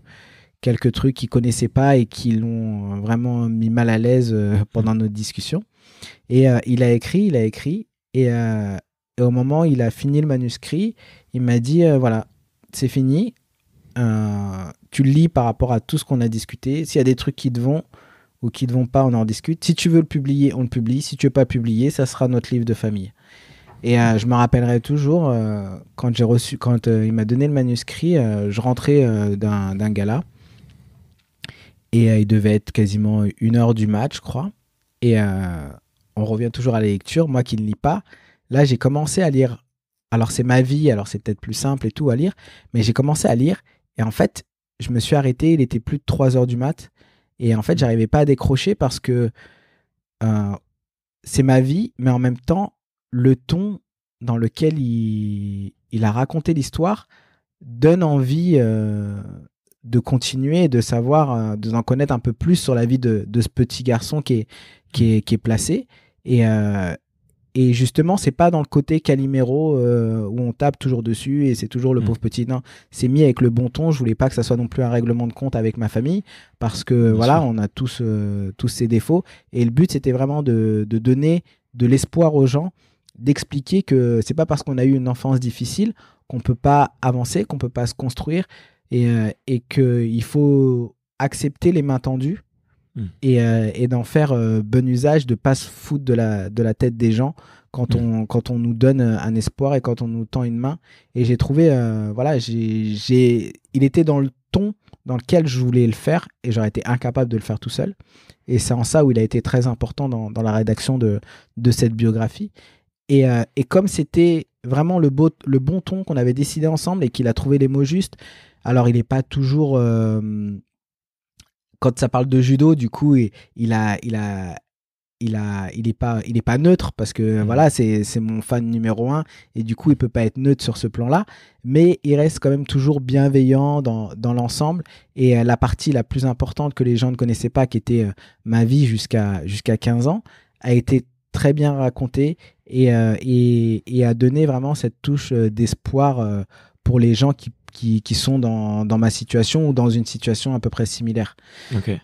trucs qu'il ne connaissait pas et qui l'ont vraiment mis mal à l'aise pendant notre discussion. Et il a écrit. Et au moment où il a fini le manuscrit, il m'a dit, voilà, c'est fini. Tu le lis par rapport à tout ce qu'on a discuté. S'il y a des trucs qui te vont ou qui te vont pas, on en discute. Si tu veux le publier, on le publie. Si tu veux pas publier, ça sera notre livre de famille. Et je me rappellerai toujours quand il m'a donné le manuscrit, je rentrais d'un gala et il devait être quasiment 1h du match, je crois. Et on revient toujours à la lecture. Moi qui ne lis pas, là j'ai commencé à lire. Alors c'est ma vie, alors c'est peut-être plus simple et tout à lire, mais j'ai commencé à lire et en fait je me suis arrêté, il était plus de 3h du mat et en fait j'arrivais pas à décrocher parce que c'est ma vie, mais en même temps le ton dans lequel il a raconté l'histoire donne envie de continuer, de savoir, d'en connaître un peu plus sur la vie de ce petit garçon qui est placé. Et justement, c'est pas dans le côté Calimero où on tape toujours dessus et c'est toujours le pauvre petit. Non, c'est mis avec le bon ton. Je voulais pas que ça soit non plus un règlement de compte avec ma famille parce que voilà, on a tous ces défauts. Et le but, c'était vraiment de donner de l'espoir aux gens, d'expliquer que c'est pas parce qu'on a eu une enfance difficile qu'on peut pas avancer, qu'on peut pas se construire et qu'il faut accepter les mains tendues. Et d'en faire bon usage, de ne pas se foutre de la tête des gens quand on nous donne un espoir et quand on nous tend une main. Et j'ai trouvé, il était dans le ton dans lequel je voulais le faire et j'aurais été incapable de le faire tout seul. Et c'est en ça où il a été très important dans la rédaction de cette biographie. Et comme c'était vraiment le bon ton qu'on avait décidé ensemble et qu'il a trouvé les mots justes, alors il n'est pas toujours... quand ça parle de judo, du coup, il est pas neutre parce que voilà, c'est mon fan numéro 1 et du coup, il peut pas être neutre sur ce plan-là, mais il reste quand même toujours bienveillant dans l'ensemble. Et la partie la plus importante que les gens ne connaissaient pas, qui était ma vie jusqu'à 15 ans, a été très bien racontée et a donné vraiment cette touche d'espoir pour les gens qui sont dans ma situation ou dans une situation à peu près similaire. Ok. Et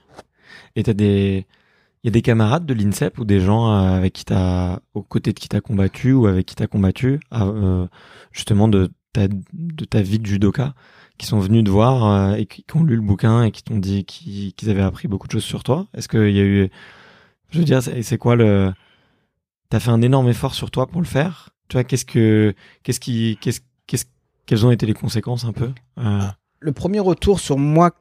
il y a des camarades de l'INSEP ou des gens aux côtés de qui t'as combattu ou avec qui t'as combattu, justement de ta vie de judoka, qui sont venus te voir et qui ont lu le bouquin et qui t'ont dit qu'ils avaient appris beaucoup de choses sur toi. Est-ce qu'il y a eu, je veux dire, c'est quoi t'as fait un énorme effort sur toi pour le faire. Tu vois, quelles ont été les conséquences un peu Le premier retour sur moi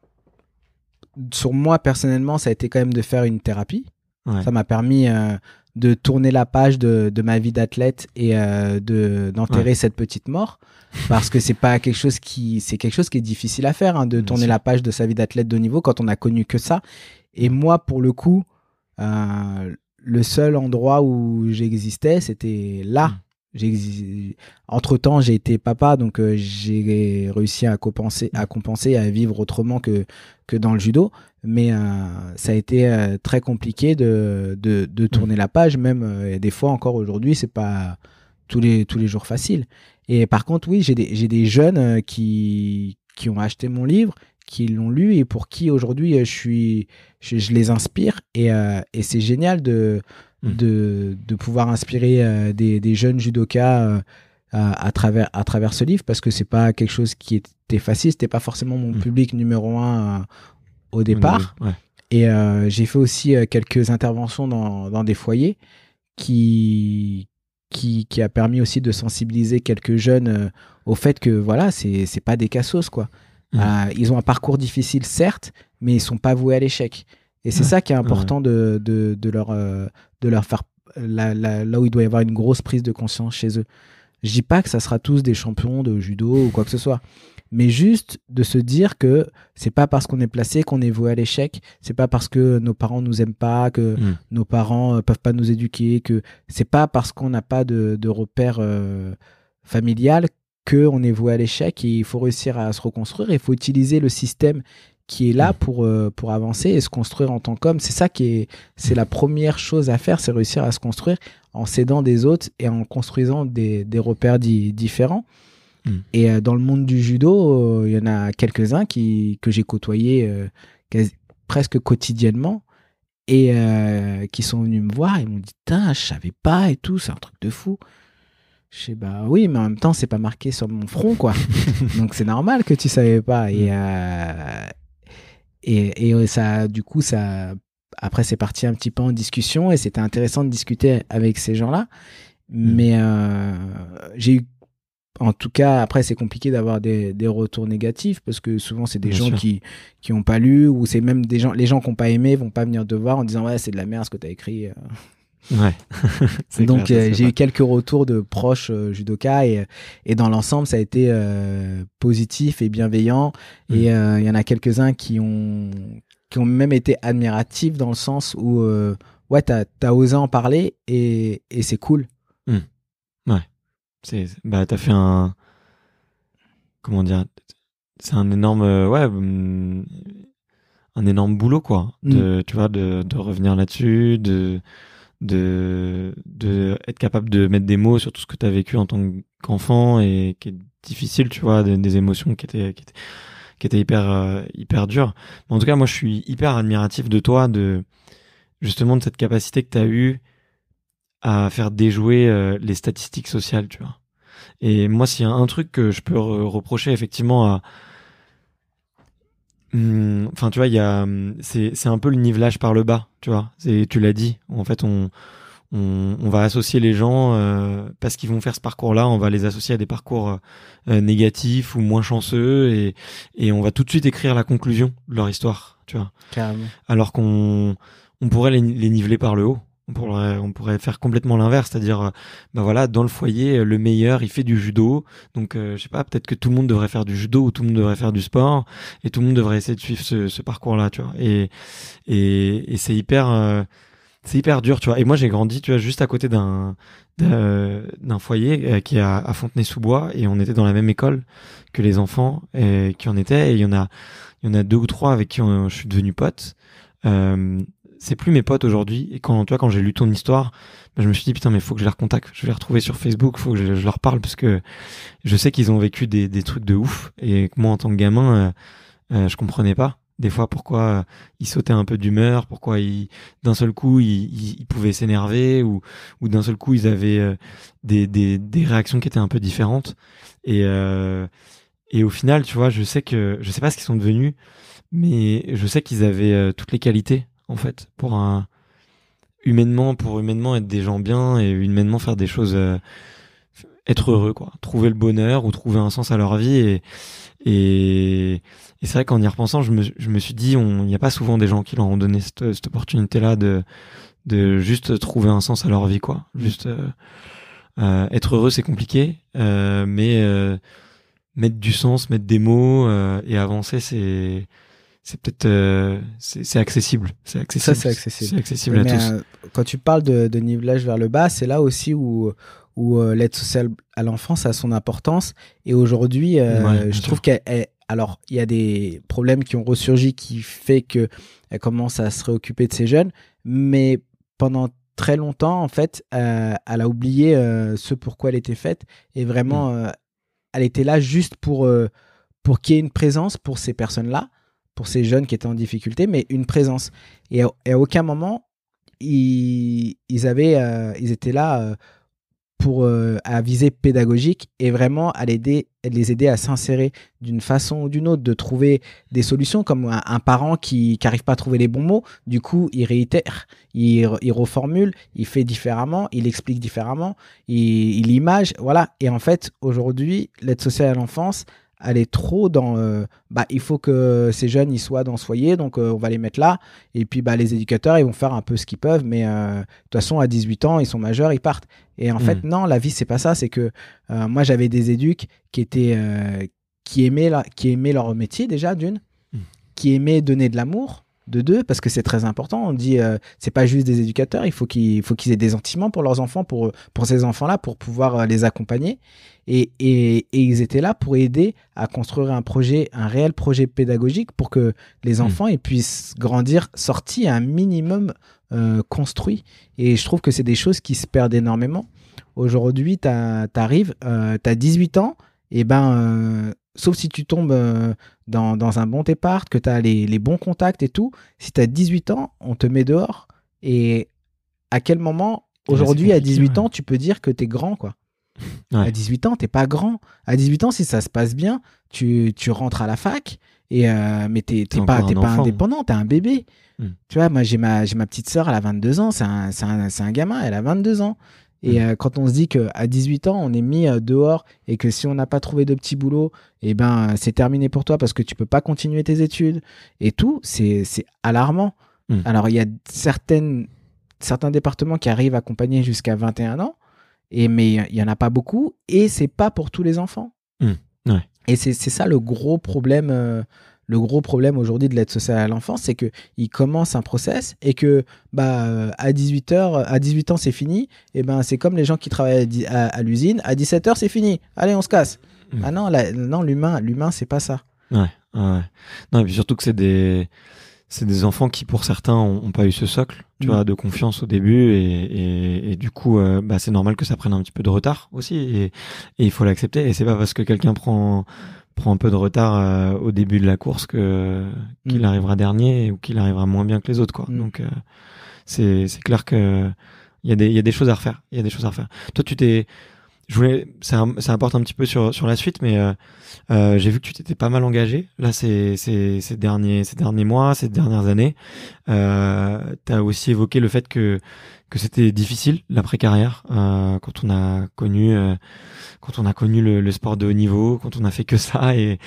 personnellement, ça a été quand même de faire une thérapie. Ouais. Ça m'a permis de tourner la page de ma vie d'athlète et d'enterrer cette petite mort, parce que c'est quelque chose qui est difficile à faire, de tourner la page de sa vie d'athlète de haut niveau quand on a connu que ça. Et moi, pour le coup, le seul endroit où j'existais, c'était là. Entre-temps, j'ai été papa, donc j'ai réussi à compenser, à vivre autrement que dans le judo. Mais ça a été très compliqué de tourner la page, même des fois encore aujourd'hui, c'est pas tous les jours facile. Et par contre, oui, j'ai des jeunes qui ont acheté mon livre, qui l'ont lu et pour qui aujourd'hui je les inspire. Et c'est génial de pouvoir inspirer des jeunes judokas à travers ce livre, parce que c'est pas quelque chose qui était facile. C'était pas forcément mon public numéro 1 au départ. Ouais. Et j'ai fait aussi quelques interventions dans des foyers qui a permis aussi de sensibiliser quelques jeunes au fait que voilà, c'est pas des cassos, quoi. Ils ont un parcours difficile, certes, mais ils sont pas voués à l'échec. Et c'est ça qui est important de leur faire là où il doit y avoir une grosse prise de conscience chez eux. Je dis pas que ça sera tous des champions de judo ou quoi que ce soit, mais juste de se dire que c'est pas parce qu'on est placé qu'on est voué à l'échec, c'est pas parce que nos parents nous aiment pas, que nos parents peuvent pas nous éduquer, que c'est pas parce qu'on n'a pas de repère familial qu'on est voué à l'échec. Et il faut réussir à se reconstruire, il faut utiliser le système qui est là pour avancer et se construire en tant qu'homme. C'est ça c'est la première chose à faire, c'est réussir à se construire en s'aidant des autres et en construisant des repères différents. Et dans le monde du judo, il y en a quelques-uns que j'ai côtoyés presque quotidiennement et qui sont venus me voir et m'ont dit « Putain, je savais pas et tout, c'est un truc de fou ». Je sais, bah oui, mais en même temps, c'est pas marqué sur mon front, quoi. Donc c'est normal que tu savais pas. Et ça, du coup, après, c'est parti un petit peu en discussion et c'était intéressant de discuter avec ces gens-là. Mais j'ai eu, en tout cas, après, c'est compliqué d'avoir des retours négatifs parce que souvent, c'est des gens qui n'ont pas lu, ou c'est même les gens qui n'ont pas aimé vont pas venir te voir en disant « Ouais, c'est de la merde ce que tu as écrit ». Ouais. Donc j'ai eu quelques retours de proches judokas et dans l'ensemble ça a été positif et bienveillant. Et il y en a quelques-uns qui ont même été admiratifs dans le sens où ouais, t'as osé en parler et c'est cool. Ouais. T'as fait un, comment dire, c'est un énorme un énorme boulot, quoi, tu vois, de revenir là-dessus, de être capable de mettre des mots sur tout ce que tu as vécu en tant qu'enfant et qui est difficile, tu vois, des émotions qui étaient hyper dures. Mais en tout cas, moi, je suis hyper admiratif de toi, justement de cette capacité que tu as eue à faire déjouer les statistiques sociales, tu vois. Et moi, s'il y a un truc que je peux reprocher effectivement enfin, tu vois, c'est un peu le nivelage par le bas, tu vois. Tu l'as dit. En fait, on va associer les gens parce qu'ils vont faire ce parcours-là, on va les associer à des parcours négatifs ou moins chanceux et on va tout de suite écrire la conclusion de leur histoire, tu vois. Carrément. Alors qu'on pourrait les niveler par le haut. On pourrait faire complètement l'inverse, c'est-à-dire, bah voilà, dans le foyer, le meilleur, il fait du judo, donc je sais pas, peut-être que tout le monde devrait faire du judo ou tout le monde devrait faire du sport et tout le monde devrait essayer de suivre ce parcours-là, tu vois. Et c'est hyper dur, tu vois. Et moi, j'ai grandi, tu vois, juste à côté d'un foyer qui est à Fontenay-sous-Bois et on était dans la même école que les enfants qui en étaient. Et il y en a 2 ou 3 avec qui je suis devenu pote. C'est plus mes potes aujourd'hui. Et quand j'ai lu ton histoire, je me suis dit, putain, mais faut que je les recontacte. Je vais les retrouver sur Facebook, faut que je leur parle parce que je sais qu'ils ont vécu des trucs de ouf. Et moi, en tant que gamin, je comprenais pas. Des fois, pourquoi ils sautaient un peu d'humeur, pourquoi d'un seul coup, ils pouvaient s'énerver ou d'un seul coup, ils avaient des réactions qui étaient un peu différentes. Et au final, tu vois, je sais pas ce qu'ils sont devenus, mais je sais qu'ils avaient toutes les qualités, en fait, pour humainement être des gens bien et humainement faire des choses, être heureux, quoi. Trouver le bonheur ou trouver un sens à leur vie et c'est vrai qu'en y repensant, je me suis dit, il n'y a pas souvent des gens qui leur ont donné cette opportunité-là de juste trouver un sens à leur vie, quoi. Juste être heureux, c'est compliqué, mais mettre du sens, mettre des mots et avancer, c'est peut-être c'est accessible. C'est accessible. Ça, c'est accessible. C'est accessible à tous. Quand tu parles de nivelage vers le bas, c'est là aussi où l'aide sociale à l'enfance a son importance. Et aujourd'hui, je trouve alors, il y a des problèmes qui ont ressurgi qui fait qu'elle commence à se réoccuper de ces jeunes. Mais pendant très longtemps, en fait, elle a oublié ce pourquoi elle était faite. Et vraiment, elle était là juste pour qu'il y ait une présence pour ces personnes-là. pour ces jeunes qui étaient en difficulté, mais une présence. Et à aucun moment, ils étaient là pour à visée pédagogique et vraiment à les aider à s'insérer d'une façon ou d'une autre, de trouver des solutions, comme un parent qui n'arrive pas à trouver les bons mots. Du coup, il réitère, il reformule, il fait différemment, il explique différemment, il image, voilà. Et en fait, aujourd'hui, l'aide sociale à l'enfance, elle est trop dans il faut que ces jeunes ils soient dans ce foyer, donc on va les mettre là, et puis les éducateurs ils vont faire un peu ce qu'ils peuvent, mais de toute façon à 18 ans ils sont majeurs, ils partent. Et en fait non, la vie c'est pas ça. C'est que moi j'avais des éducs qui aimaient leur métier déjà, d'une, qui aimaient donner de l'amour, de deux, parce que c'est très important. On dit c'est pas juste des éducateurs, il faut qu'ils aient des sentiments pour leurs enfants, pour ces enfants-là, pour pouvoir les accompagner. Et ils étaient là pour aider à construire un réel projet pédagogique pour que les enfants ils puissent grandir sortis un minimum construit. Et je trouve que c'est des choses qui se perdent énormément. Aujourd'hui, t'arrives, t'as 18 ans, et sauf si tu tombes dans un bon départ, que tu as les bons contacts et tout, si tu as 18 ans, on te met dehors. Et à quel moment, aujourd'hui, à 18 ans, tu peux dire que tu es grand, quoi. Ouais. À 18 ans, t'es pas grand. À 18 ans, si ça se passe bien, tu rentres à la fac, mais t'es pas indépendant, t'es un bébé. Tu vois, moi, j'ai ma petite sœur, elle a 22 ans, c'est un gamin, elle a 22 ans. Et quand on se dit qu'à 18 ans, on est mis dehors et que si on n'a pas trouvé de petit boulot, c'est terminé pour toi parce que tu peux pas continuer tes études et tout, c'est alarmant. Alors, il y a certains départements qui arrivent à accompagner jusqu'à 21 ans, mais il y en a pas beaucoup et c'est pas pour tous les enfants. Ouais. Et c'est ça le gros problème. Le gros problème aujourd'hui de l'aide sociale à l'enfance, c'est qu'il commence un process et que à 18 ans, c'est fini. Et c'est comme les gens qui travaillent à l'usine. À 17 h, c'est fini. Allez, on se casse. Ah non, non, l'humain, c'est pas ça. Ouais. Non, et puis surtout que c'est des enfants qui, pour certains, ont pas eu ce socle, tu vois, de confiance au début, et du coup, c'est normal que ça prenne un petit peu de retard aussi, et il faut l'accepter. Et c'est pas parce que quelqu'un prend un peu de retard au début de la course qu'il arrivera dernier ou qu'il arrivera moins bien que les autres, quoi. Donc c'est clair que il y a des choses à refaire. Toi, ça apporte un petit peu sur la suite, mais j'ai vu que tu t'étais pas mal engagé là ces derniers mois, ces dernières années. T'as aussi évoqué le fait que c'était difficile l'après-carrière quand on a connu le sport de haut niveau, quand on a fait que ça et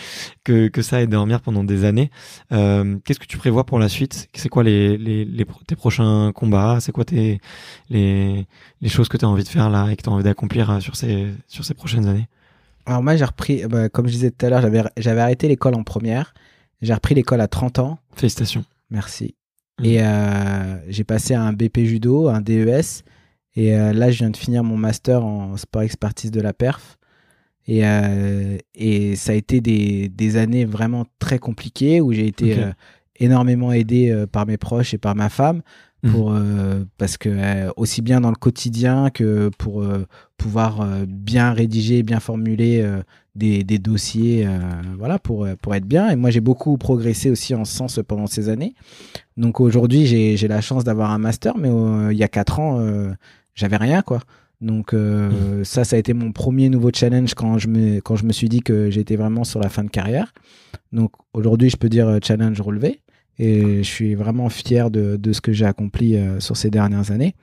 que ça et dormir pendant des années. Qu'est-ce que tu prévois pour la suite? C'est quoi tes prochains combats? C'est quoi les choses que tu as envie de faire là et que tu as envie d'accomplir sur ces prochaines années? Alors moi j'ai repris, comme je disais tout à l'heure, j'avais arrêté l'école en première. J'ai repris l'école à 30 ans. Félicitations. Merci. Et j'ai passé un BP judo, un DES. Et là, je viens de finir mon master en sport expertise de la perf. Et ça a été des années vraiment très compliquées où j'ai été énormément aidé par mes proches et par ma femme. Parce que aussi bien dans le quotidien que pour pouvoir bien rédiger, bien formuler des dossiers, voilà, pour être bien. Et moi, j'ai beaucoup progressé aussi en ce sens pendant ces années. Donc aujourd'hui, j'ai la chance d'avoir un master, mais il y a 4 ans, j'avais rien, quoi. Donc ça a été mon premier nouveau challenge quand je me suis dit que j'étais vraiment sur la fin de carrière. Donc aujourd'hui, je peux dire challenge relevé. Et je suis vraiment fier de ce que j'ai accompli sur ces dernières années.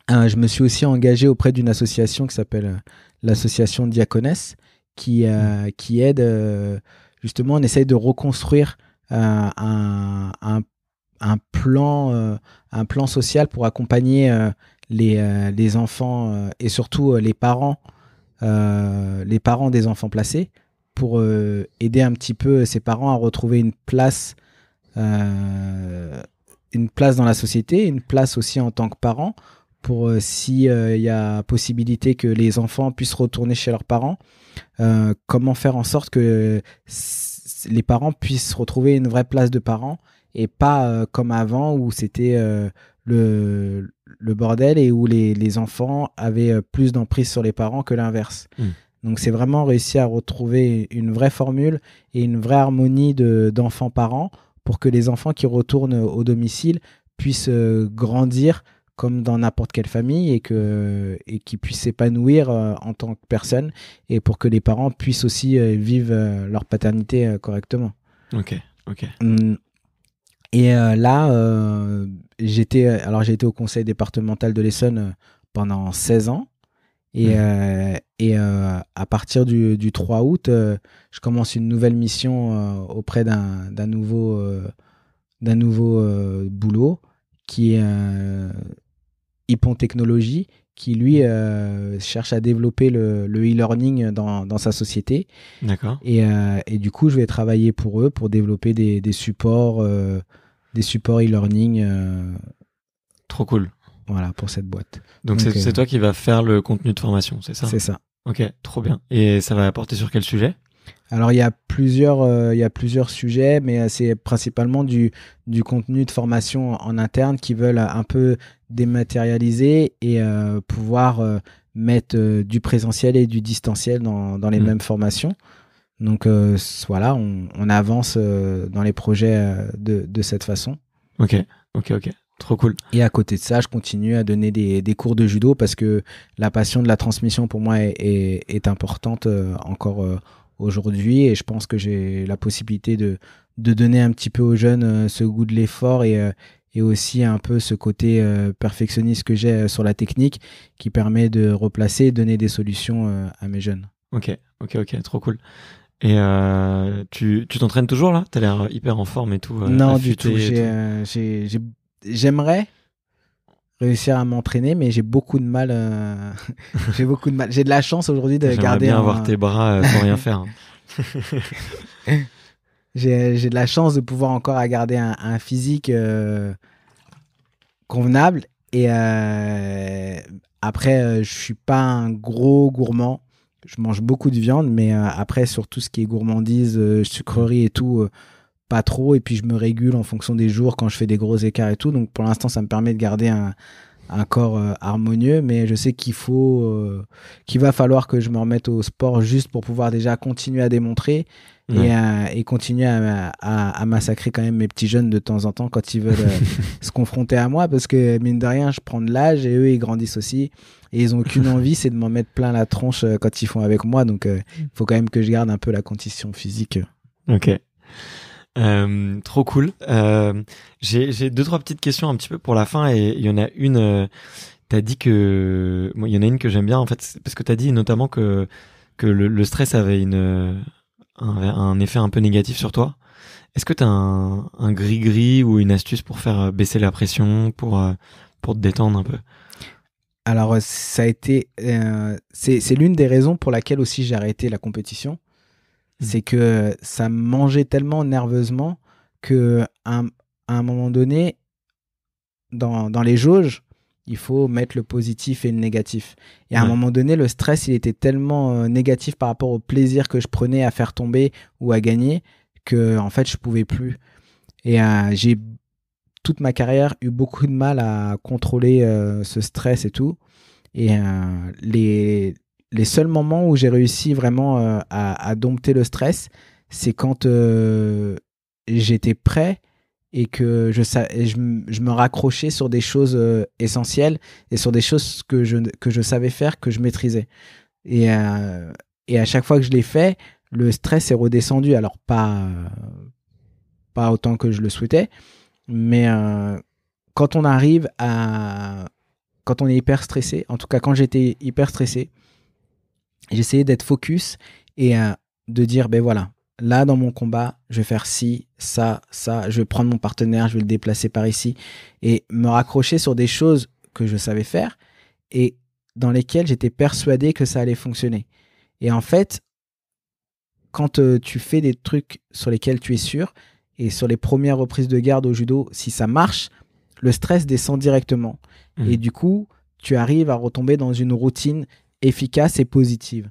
Je me suis aussi engagé auprès d'une association qui s'appelle l'association Diaconesse, qui aide, justement, on essaye de reconstruire un plan social pour accompagner les enfants et surtout les parents des enfants placés, pour aider un petit peu ces parents à retrouver une place dans la société, une place aussi en tant que parents, pour s'il y a possibilité que les enfants puissent retourner chez leurs parents, comment faire en sorte que les parents puissent retrouver une vraie place de parents et pas comme avant où c'était le bordel et où les enfants avaient plus d'emprise sur les parents que l'inverse. Donc c'est vraiment réussir à retrouver une vraie formule et une vraie harmonie d'enfants-parents pour que les enfants qui retournent au domicile puissent grandir comme dans n'importe quelle famille et qu'ils puissent s'épanouir en tant que personne et pour que les parents puissent aussi vivre leur paternité correctement. Ok. Et là, j'ai été au conseil départemental de l'Essonne pendant 16 ans. Et à partir du 3 août, je commence une nouvelle mission auprès d'un nouveau boulot qui est Hippon Technologies, qui lui cherche à développer le e-learning dans sa société. D'accord. Et du coup, je vais travailler pour eux pour développer des supports e-learning. Trop cool. Voilà, pour cette boîte. Donc c'est toi qui vas faire le contenu de formation, c'est ça ? C'est ça. Ok, trop bien. Et ça va apporter sur quel sujet ? Alors, il y a plusieurs sujets, mais c'est principalement du contenu de formation en interne qui veulent un peu dématérialiser et pouvoir mettre du présentiel et du distanciel dans les mêmes formations. Donc, voilà, on avance dans les projets de cette façon. Ok. Trop cool. Et à côté de ça, je continue à donner des cours de judo parce que la passion de la transmission pour moi est importante encore aujourd'hui. Et je pense que j'ai la possibilité de donner un petit peu aux jeunes ce goût de l'effort et aussi un peu ce côté perfectionniste que j'ai sur la technique qui permet de replacer et donner des solutions à mes jeunes. Ok, trop cool. Et tu t'entraînes toujours là ? T'as l'air hyper en forme et tout. Non, du tout. J'aimerais réussir à m'entraîner, mais j'ai beaucoup de mal. J'ai de la chance aujourd'hui de garder. J'aimerais bien avoir tes bras sans rien faire. J'ai de la chance de pouvoir encore garder un physique convenable. Et après, je suis pas un gros gourmand. Je mange beaucoup de viande, mais après, sur tout ce qui est gourmandise, sucrerie et tout, pas trop. Et puis, je me régule en fonction des jours quand je fais des gros écarts et tout. Donc, pour l'instant, ça me permet de garder un corps harmonieux. Mais je sais qu'il va falloir que je me remette au sport juste pour pouvoir déjà continuer à démontrer et continuer à massacrer quand même mes petits jeunes de temps en temps quand ils veulent se confronter à moi. Parce que, mine de rien, je prends de l'âge et eux, ils grandissent aussi. Et ils n'ont qu'une envie, c'est de m'en mettre plein la tronche quand ils font avec moi. Donc, il faut quand même que je garde un peu la condition physique. Ok. Trop cool. J'ai 2-3 petites questions un petit peu pour la fin et il y en a une. T'as dit que il y en a une que j'aime bien en fait parce que t'as dit notamment que le stress avait un effet un peu négatif sur toi. Est-ce que t'as un gris-gris ou une astuce pour faire baisser la pression pour te détendre un peu? Alors ça a été c'est l'une des raisons pour laquelle aussi j'ai arrêté la compétition. C'est que ça me mangeait tellement nerveusement que à un moment donné, dans les jauges, il faut mettre le positif et le négatif. Et à un moment donné, le stress, il était tellement négatif par rapport au plaisir que je prenais à faire tomber ou à gagner que en fait, je pouvais plus. Et j'ai toute ma carrière eu beaucoup de mal à contrôler ce stress et tout. Et les seuls moments où j'ai réussi vraiment à dompter le stress, c'est quand j'étais prêt et que je me raccrochais sur des choses essentielles et sur des choses que je savais faire, que je maîtrisais. Et à chaque fois que je l'ai fait, le stress est redescendu. Alors, pas autant que je le souhaitais, mais quand on arrive quand on est hyper stressé, en tout cas quand j'étais hyper stressé, j'essayais d'être focus et de dire, ben voilà, là dans mon combat, je vais faire ci, ça, je vais prendre mon partenaire, je vais le déplacer par ici et me raccrocher sur des choses que je savais faire et dans lesquelles j'étais persuadé que ça allait fonctionner. Et en fait, quand tu fais des trucs sur lesquels tu es sûr et sur les premières reprises de garde au judo, si ça marche, le stress descend directement. Et du coup, tu arrives à retomber dans une routine efficace et positive.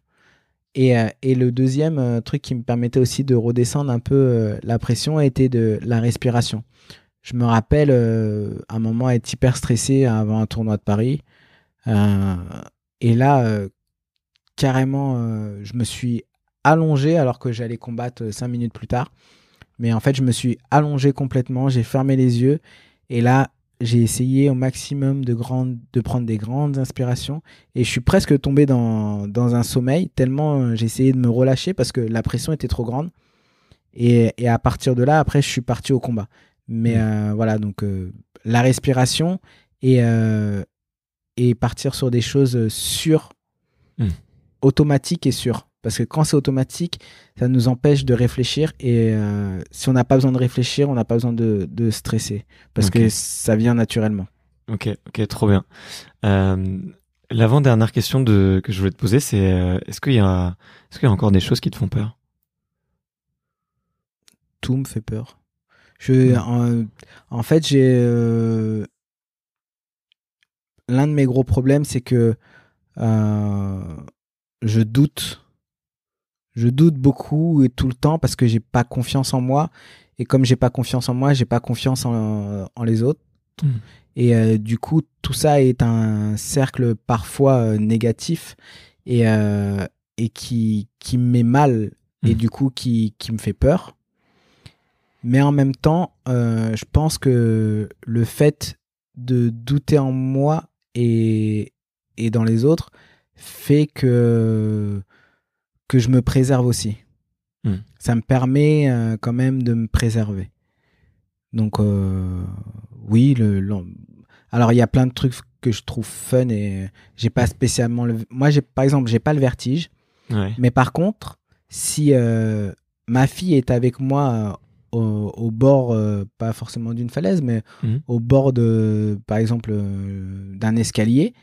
Et le deuxième truc qui me permettait aussi de redescendre un peu la pression était de la respiration. Je me rappelle un moment être hyper stressé avant un tournoi de Paris. Et là, carrément, je me suis allongé alors que j'allais combattre 5 minutes plus tard. Mais en fait, je me suis allongé complètement, j'ai fermé les yeux et là, j'ai essayé au maximum de prendre des grandes inspirations et je suis presque tombé dans un sommeil tellement j'ai essayé de me relâcher parce que la pression était trop grande. Et à partir de là, après, je suis parti au combat. Mais voilà, donc la respiration et partir sur des choses sûres, automatiques et sûres. Parce que quand c'est automatique, ça nous empêche de réfléchir. Et si on n'a pas besoin de réfléchir, on n'a pas besoin de stresser. Parce que ça vient naturellement. Ok, trop bien. L'avant-dernière question que je voulais te poser, c'est est-ce qu'il y a encore des choses qui te font peur? Tout me fait peur. En fait, l'un de mes gros problèmes, c'est que je doute beaucoup et tout le temps parce que j'ai pas confiance en moi. Et comme j'ai pas confiance en moi, j'ai pas confiance en les autres. Et du coup, tout ça est un cercle parfois négatif et qui me met mal et du coup qui me fait peur. Mais en même temps, je pense que le fait de douter en moi et dans les autres fait que je me préserve aussi. Ça me permet quand même de me préserver. Donc, oui. Alors, il y a plein de trucs que je trouve fun et j'ai pas spécialement... Moi, par exemple, j'ai pas le vertige. Ouais. Mais par contre, si ma fille est avec moi au bord, pas forcément d'une falaise, mais au bord par exemple, d'un escalier,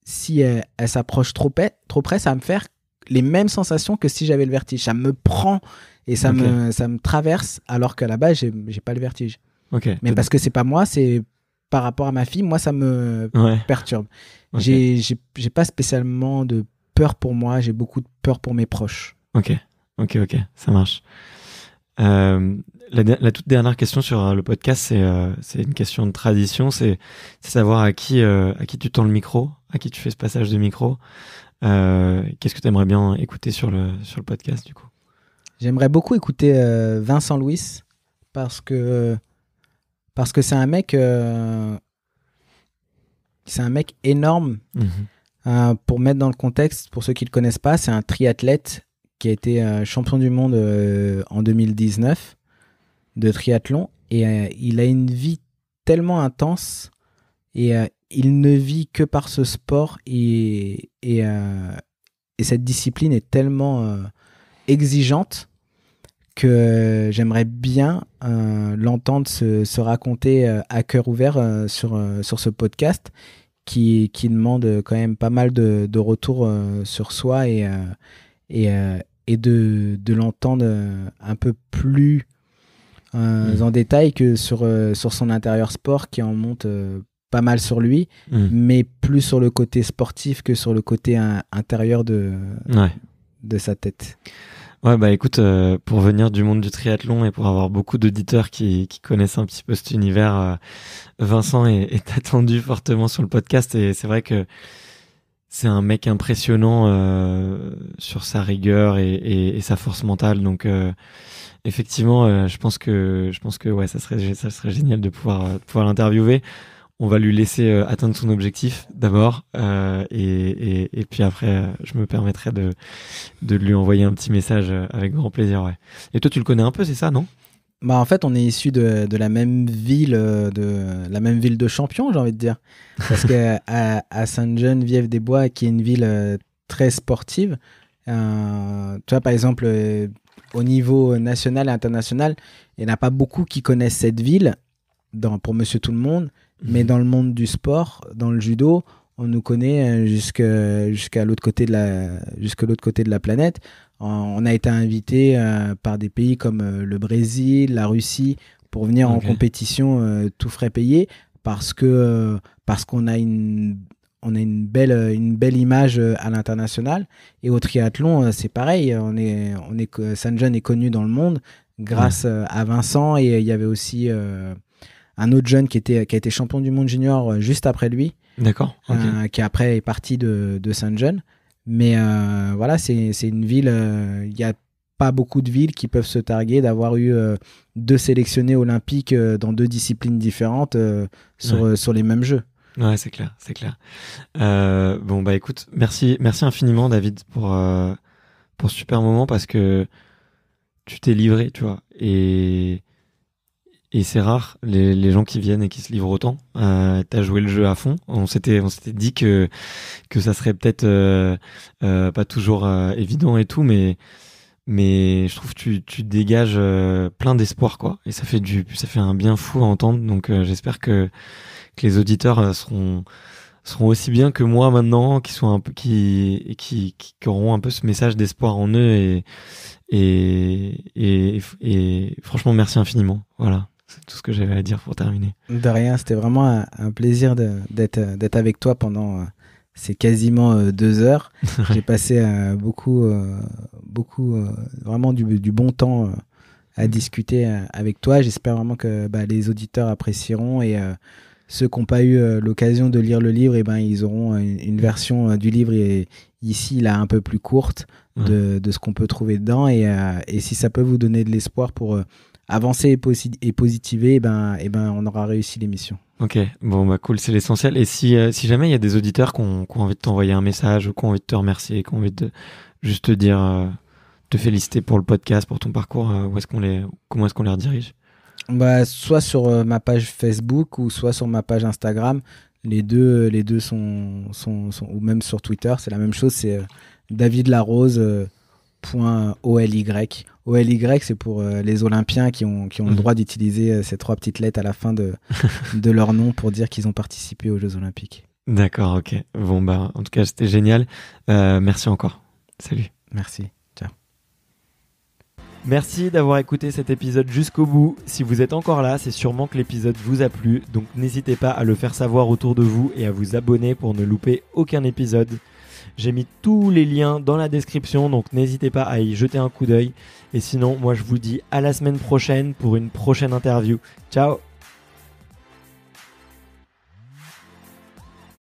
si elle s'approche trop près, ça va me faire les mêmes sensations que si j'avais le vertige. Ça me prend et ça me traverse, alors qu'à la base, j'ai pas le vertige. Mais parce que c'est pas moi, c'est par rapport à ma fille, moi, ça me perturbe. J'ai pas spécialement de peur pour moi, j'ai beaucoup de peur pour mes proches. Ok, ça marche. La toute dernière question sur le podcast, c'est une question de tradition, c'est savoir à qui tu tends le micro, à qui tu fais ce passage de micro. Qu'est-ce que tu aimerais bien écouter sur le podcast du coup? J'aimerais beaucoup écouter Vincent Louis parce que c'est un mec énorme. Pour mettre dans le contexte, pour ceux qui le connaissent pas, c'est un triathlète qui a été champion du monde en 2019 de triathlon et il a une vie tellement intense et il ne vit que par ce sport et cette discipline est tellement exigeante que j'aimerais bien l'entendre se raconter à cœur ouvert sur ce podcast qui demande quand même pas mal de retours sur soi et de l'entendre un peu plus en détail que sur son intérieur sport qui en monte pas mal sur lui, mais plus sur le côté sportif que sur le côté intérieur de sa tête. Ouais, bah écoute, pour venir du monde du triathlon et pour avoir beaucoup d'auditeurs qui connaissent un petit peu cet univers, Vincent est attendu fortement sur le podcast et c'est vrai que c'est un mec impressionnant sur sa rigueur et sa force mentale. Donc effectivement, je pense que ouais, ça serait génial de pouvoir l'interviewer. On va lui laisser atteindre son objectif d'abord et puis après je me permettrai de lui envoyer un petit message avec grand plaisir. Ouais. Et toi tu le connais un peu, c'est ça, non? Bah en fait on est issus de la même ville de Champion, j'ai envie de dire, parce que à Sainte-Geneviève-des-Bois, qui est une ville très sportive, tu vois par exemple au niveau national et international, il n'y en a pas beaucoup qui connaissent cette ville pour Monsieur Tout le Monde. Mais dans le monde du sport, dans le judo, on nous connaît jusqu'à l'autre côté de la planète. On a été invité par des pays comme le Brésil, la Russie, pour venir en compétition tout frais payé, parce qu'on a une belle image à l'international. Et au triathlon, c'est pareil. Sainte-Jeanne est connu dans le monde grâce à Vincent, et il y avait aussi un autre jeune qui a été champion du monde junior juste après lui. D'accord. Qui après est parti de Sainte-Jeanne. Mais voilà, c'est une ville, il n'y a pas beaucoup de villes qui peuvent se targuer d'avoir eu 2 sélectionnés olympiques dans 2 disciplines différentes sur les mêmes Jeux. Ouais, c'est clair, c'est clair. Bon, bah écoute, merci infiniment, David, pour ce super moment, parce que tu t'es livré, tu vois, et c'est rare les gens qui viennent et qui se livrent autant. T'as joué le jeu à fond. On s'était dit que ça serait peut-être pas toujours évident et tout, mais je trouve que tu dégages plein d'espoir, quoi, et ça fait un bien fou à entendre. Donc j'espère que les auditeurs seront aussi bien que moi maintenant, qui auront un peu ce message d'espoir en eux, et franchement, merci infiniment. Voilà, c'est tout ce que j'avais à dire pour terminer. De rien, c'était vraiment un plaisir d'être avec toi pendant ces quasiment 2 heures. J'ai passé beaucoup, vraiment du bon temps à discuter avec toi. J'espère vraiment que les auditeurs apprécieront, et ceux qui n'ont pas eu l'occasion de lire le livre, ils auront une version du livre ici, là, un peu plus courte de ce qu'on peut trouver dedans. Et si ça peut vous donner de l'espoir pour avancer et positiver, on aura réussi l'émission. Ok, bon bah cool, c'est l'essentiel. Et si jamais il y a des auditeurs qui ont envie de t'envoyer un message, ou qui ont envie de te remercier, qui ont envie de juste te dire, te féliciter pour le podcast, pour ton parcours, comment est-ce qu'on les redirige? Soit sur ma page Facebook, ou soit sur ma page Instagram. Les deux sont ou même sur Twitter, c'est la même chose, c'est davidlarose.oly. OLY, c'est pour les Olympiens qui ont le droit d'utiliser ces 3 petites lettres à la fin de leur nom pour dire qu'ils ont participé aux Jeux Olympiques. D'accord, ok. Bon, en tout cas, c'était génial. Merci encore. Salut. Merci. Ciao. Merci d'avoir écouté cet épisode jusqu'au bout. Si vous êtes encore là, c'est sûrement que l'épisode vous a plu. Donc n'hésitez pas à le faire savoir autour de vous et à vous abonner pour ne louper aucun épisode. J'ai mis tous les liens dans la description, donc n'hésitez pas à y jeter un coup d'œil. Et sinon, moi je vous dis à la semaine prochaine pour une prochaine interview. Ciao!